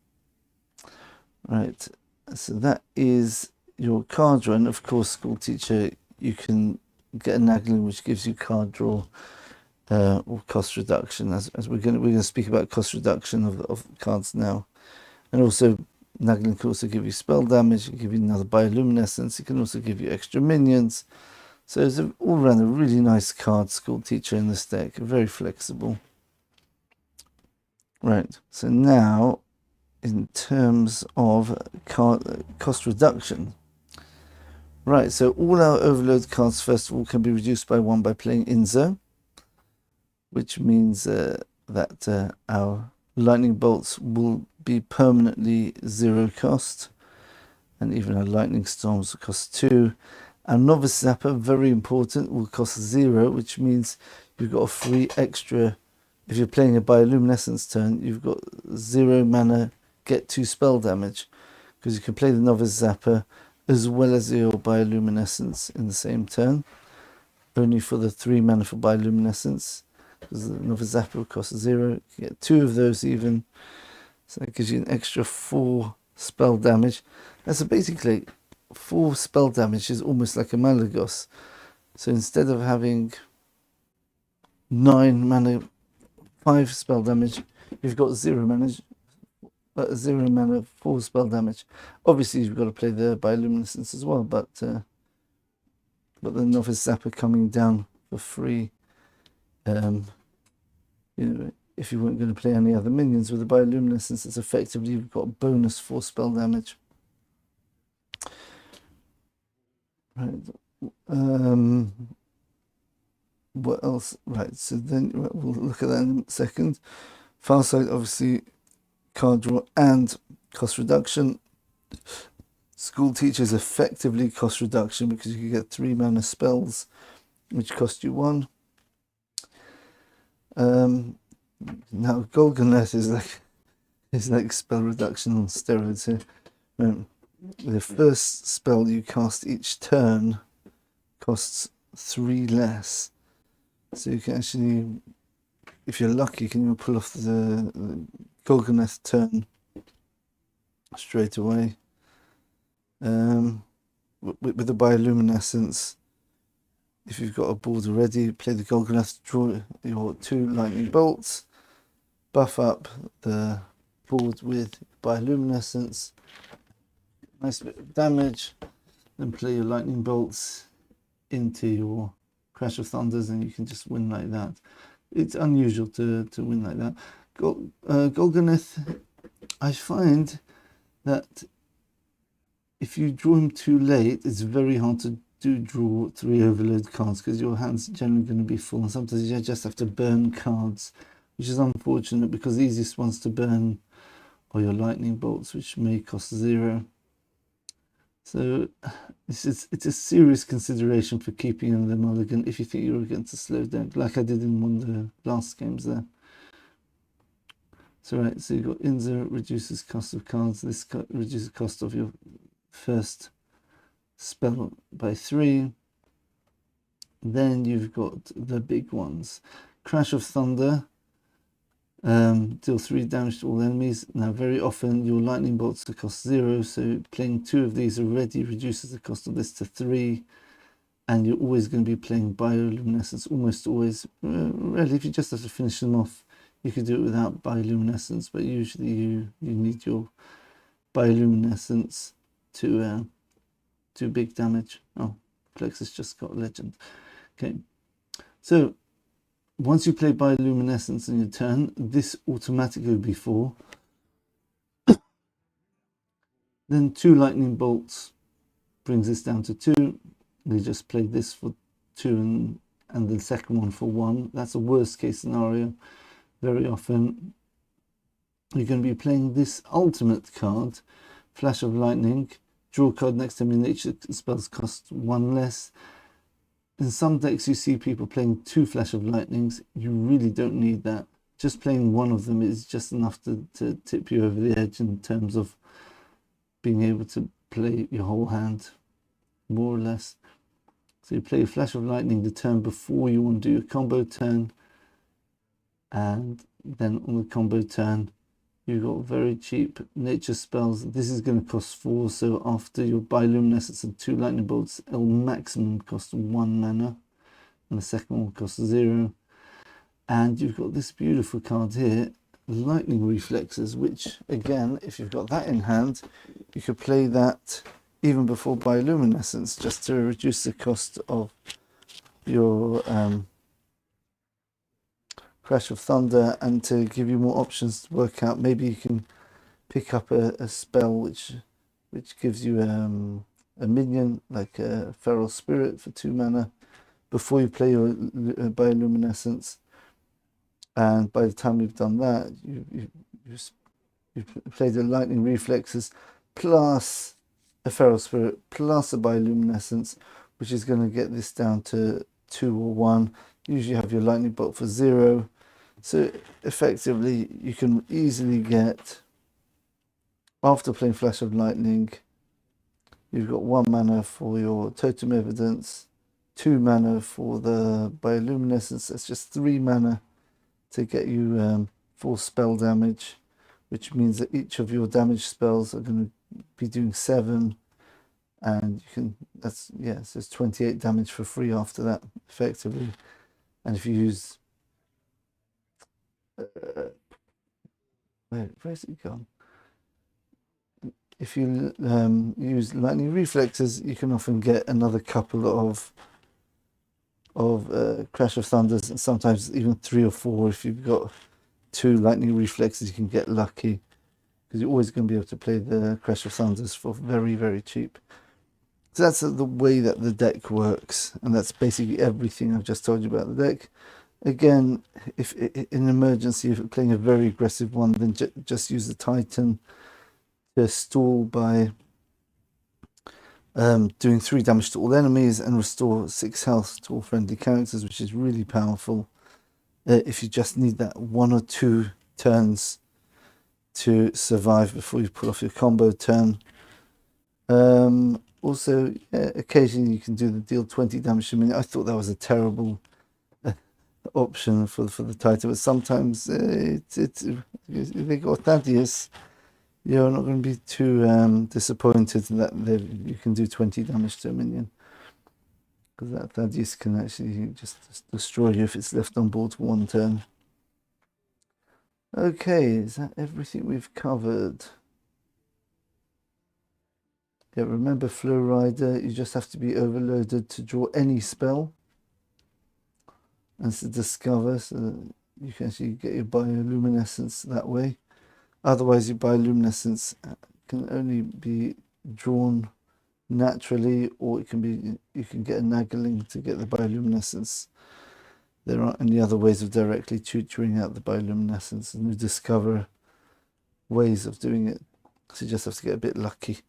Right, so that is your card draw. And of course, School Teacher, you can get a Naggling, which gives you card draw. Or cost reduction, as we're going to speak about cost reduction of cards now, and also Naggling can also give you spell damage, it can give you another bioluminescence, it can also give you extra minions. So it's all around a really nice card, School Teacher, in this deck, very flexible. Right, so now in terms of cost reduction. Right, so all our overload cards first of all can be reduced by 1 by playing Inzo, which means that our Lightning Bolts will be permanently 0 cost, and even our Lightning Storms will cost 2. Our Novice Zapper, very important, will cost 0, which means you've got a free extra. If you're playing a bioluminescence turn, you've got 0 mana, get 2 spell damage, because you can play the Novice Zapper as well as your bioluminescence in the same turn, only for the 3 mana for bioluminescence. Because the Novice Zapper will cost 0, you get 2 of those even, so that gives you an extra 4 spell damage. And so basically 4 spell damage is almost like a Malagos. So instead of having 9 mana, 5 spell damage, you've got 0 mana, 4 spell damage. Obviously you've got to play the bioluminescence as well, but the Novice Zapper coming down for free. If you weren't going to play any other minions with the bioluminescence, it's effectively you've got a bonus 4 spell damage. Right. What else? Right. So then we'll look at that in a second. Farsight, obviously, card draw and cost reduction. School Teacher is effectively cost reduction because you can get 3 mana spells, which cost you 1. Now Golganeth is like spell reduction on steroids here. The first spell you cast each turn costs 3 less. So you can actually, if you're lucky, you can even pull off the Golganeth turn straight away. With the bioluminescence, if you've got a board already, play the Golganeth, draw your 2 lightning bolts, buff up the board with bioluminescence, nice bit of damage, then play your lightning bolts into your Crash of Thunders, and you can just win like that. It's unusual to win like that. Golganeth, I find that if you draw him too late, it's very hard to draw 3 overload cards because your hand's generally going to be full, and sometimes you just have to burn cards, which is unfortunate because the easiest ones to burn are your lightning bolts, which may cost 0. So it's a serious consideration for keeping in the mulligan if you think you're going to slow down, like I did in one of the last games there. So right, so you've got Inza reduces cost of cards. This reduces cost of your first spell by 3. Then you've got the big ones. Crash of Thunder. Deal 3 damage to all enemies. Now very often your lightning bolts cost 0, so playing 2 of these already reduces the cost of this to 3, and you're always going to be playing bioluminescence, almost always. Really, if you just have to finish them off, you could do it without bioluminescence, but usually you need your bioluminescence to do big damage. Oh, Plexus just got legend. Okay, so once you play bioluminescence in your turn, this automatically will be 4. Then 2 lightning bolts brings this down to 2. They just play this for 2 and the second one for 1. That's a worst case scenario. Very often you're going to be playing this ultimate card, Flash of Lightning. Draw a card next time your nature spells cost 1 less. In some decks you see people playing 2 Flash of Lightnings. You really don't need that. Just playing 1 of them is just enough to tip you over the edge in terms of being able to play your whole hand, more or less. So you play a Flash of Lightning the turn before you want to do a combo turn, and then on the combo turn you've got very cheap nature spells. This is going to cost 4, so after your bioluminescence and 2 lightning bolts, it'll maximum cost 1 mana, and the second one costs 0. And you've got this beautiful card here, Lightning Reflexes, which again, if you've got that in hand, you could play that even before bioluminescence, just to reduce the cost of your Crash of Thunder, and to give you more options to work out. Maybe you can pick up a spell which gives you a minion like a Feral Spirit for 2 mana before you play your bioluminescence, and by the time you've done that, you've played the Lightning Reflexes plus a Feral Spirit plus a bioluminescence, which is going to get this down to 2 or 1. Usually you have your lightning bolt for 0. So effectively you can easily get, after playing Flash of Lightning, you've got 1 mana for your Totem Evidence, 2 mana for the bioluminescence. That's just 3 mana to get you 4 spell damage, which means that each of your damage spells are going to be doing 7, and you can, that's, yeah, so it's 28 damage for free after that, effectively. And if you use where's it gone? If you use Lightning Reflexes, you can often get another couple of Crash of Thunders, and sometimes even 3 or 4. If you've got 2 Lightning Reflexes, you can get lucky, because you're always going to be able to play the Crash of Thunders for very, very cheap. So that's the way that the deck works, and that's basically everything I've just told you about the deck. Again, if in emergency, if you're playing a very aggressive one, then just use the Titan to stall by doing 3 damage to all enemies and restore 6 health to all friendly characters, which is really powerful if you just need that 1 or 2 turns to survive before you pull off your combo turn. Also, occasionally you can do the deal 20 damage. I mean, I thought that was a terrible option for the title, but sometimes if they got Thaddius, you're not going to be too disappointed that you can do 20 damage to a minion, because that Thaddius can actually just destroy you if it's left on board for 1 turn. Okay, is that everything we've covered? Yeah, remember Flow Rider, you just have to be overloaded to draw any spell and to discover, so that you can actually get your bioluminescence that way. Otherwise, your bioluminescence can only be drawn naturally, or it can be, you can get a naggling to get the bioluminescence. There aren't any other ways of directly tutoring out the bioluminescence, and you discover ways of doing it. So you just have to get a bit lucky.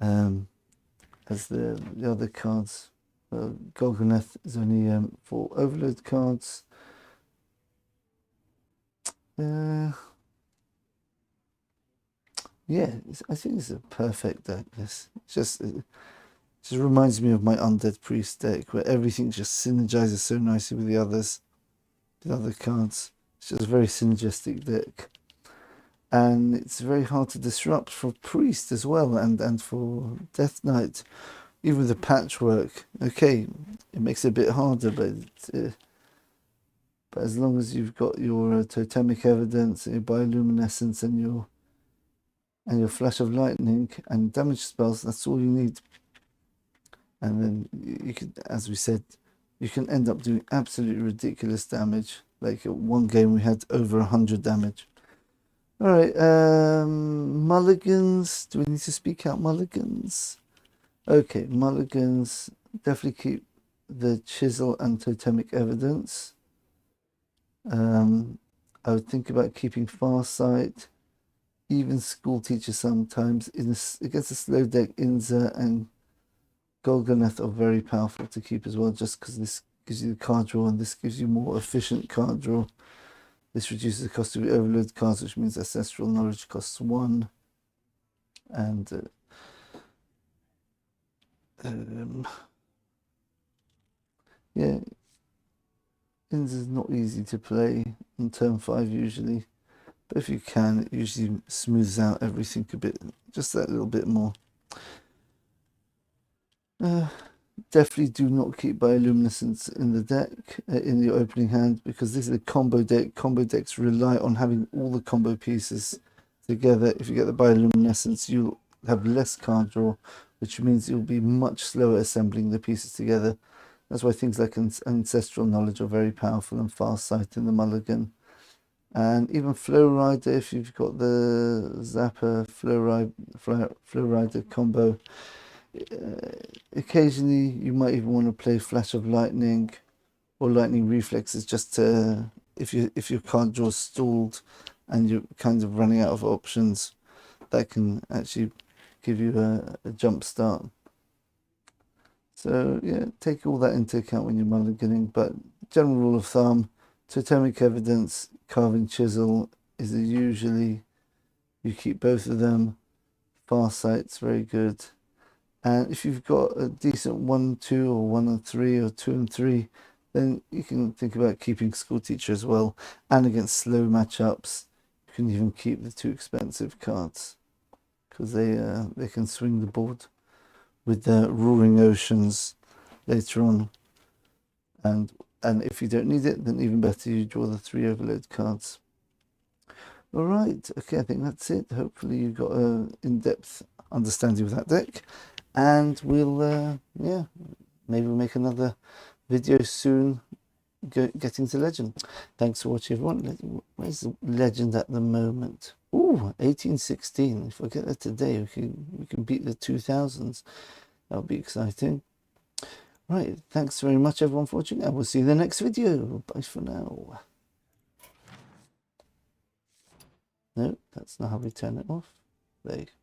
As the other cards, Golganeth is only for overload cards. Yeah, I think it's a perfect deck. This it just reminds me of my Undead Priest deck, where everything just synergizes so nicely with the other cards. It's just a very synergistic deck, and it's very hard to disrupt for Priest as well, and for Death Knight. Even with the patchwork, okay, it makes it a bit harder, but as long as you've got your totemic evidence, your bioluminescence, and your flash of lightning and damage spells, that's all you need. And then you can, as we said, you can end up doing absolutely ridiculous damage. Like at one game we had over 100 damage. All right, Mulligans. Do we need to speak out Mulligans? Okay, Mulligans, definitely keep the chisel and totemic evidence. I would think about keeping Farsight, even School Teacher sometimes. Against a slow deck, Inza and Golganeth are very powerful to keep as well, just because this gives you the card draw, and this gives you more efficient card draw. This reduces the cost of your overload cards, which means Ancestral Knowledge costs 1. And yeah, Inza is not easy to play on turn 5 usually, but if you can, it usually smooths out everything a bit, just that little bit more. Definitely do not keep bioluminescence in the deck, in your opening hand, because this is a combo deck. Combo decks rely on having all the combo pieces together. If you get the bioluminescence, you'll have less card draw, which means you'll be much slower assembling the pieces together. That's why things like Ancestral Knowledge are very powerful, and Farsight in the Mulligan. And even Flow Rider, if you've got the Zapper Flow Rider combo, occasionally you might even want to play Flash of Lightning or Lightning Reflexes, just to, if your card draw is stalled and you're kind of running out of options, that can actually give you a jump start. So yeah, take all that into account when you're mulliganing, but general rule of thumb, totemic evidence, carving chisel is usually, you keep both of them. Farsight's very good. And if you've got a decent 1, 2, or 1 and 3, or 2 and 3, then you can think about keeping School Teacher as well. And against slow matchups, you can even keep the 2 expensive cards, because they can swing the board with the Roaring Oceans later on. And if you don't need it, then even better, you draw the 3 overload cards. All right, okay, I think that's it. Hopefully you got an in-depth understanding of that deck. And we'll, yeah, maybe we'll make another video soon getting to Legend. Thanks for watching, everyone. Where's the Legend at the moment? Ooh, 1816. If I get that today, we can beat the 2000s. That'll be exciting. Right, thanks very much, everyone, for watching, and we'll see you in the next video. Bye for now. No, that's not how we turn it off. There you go.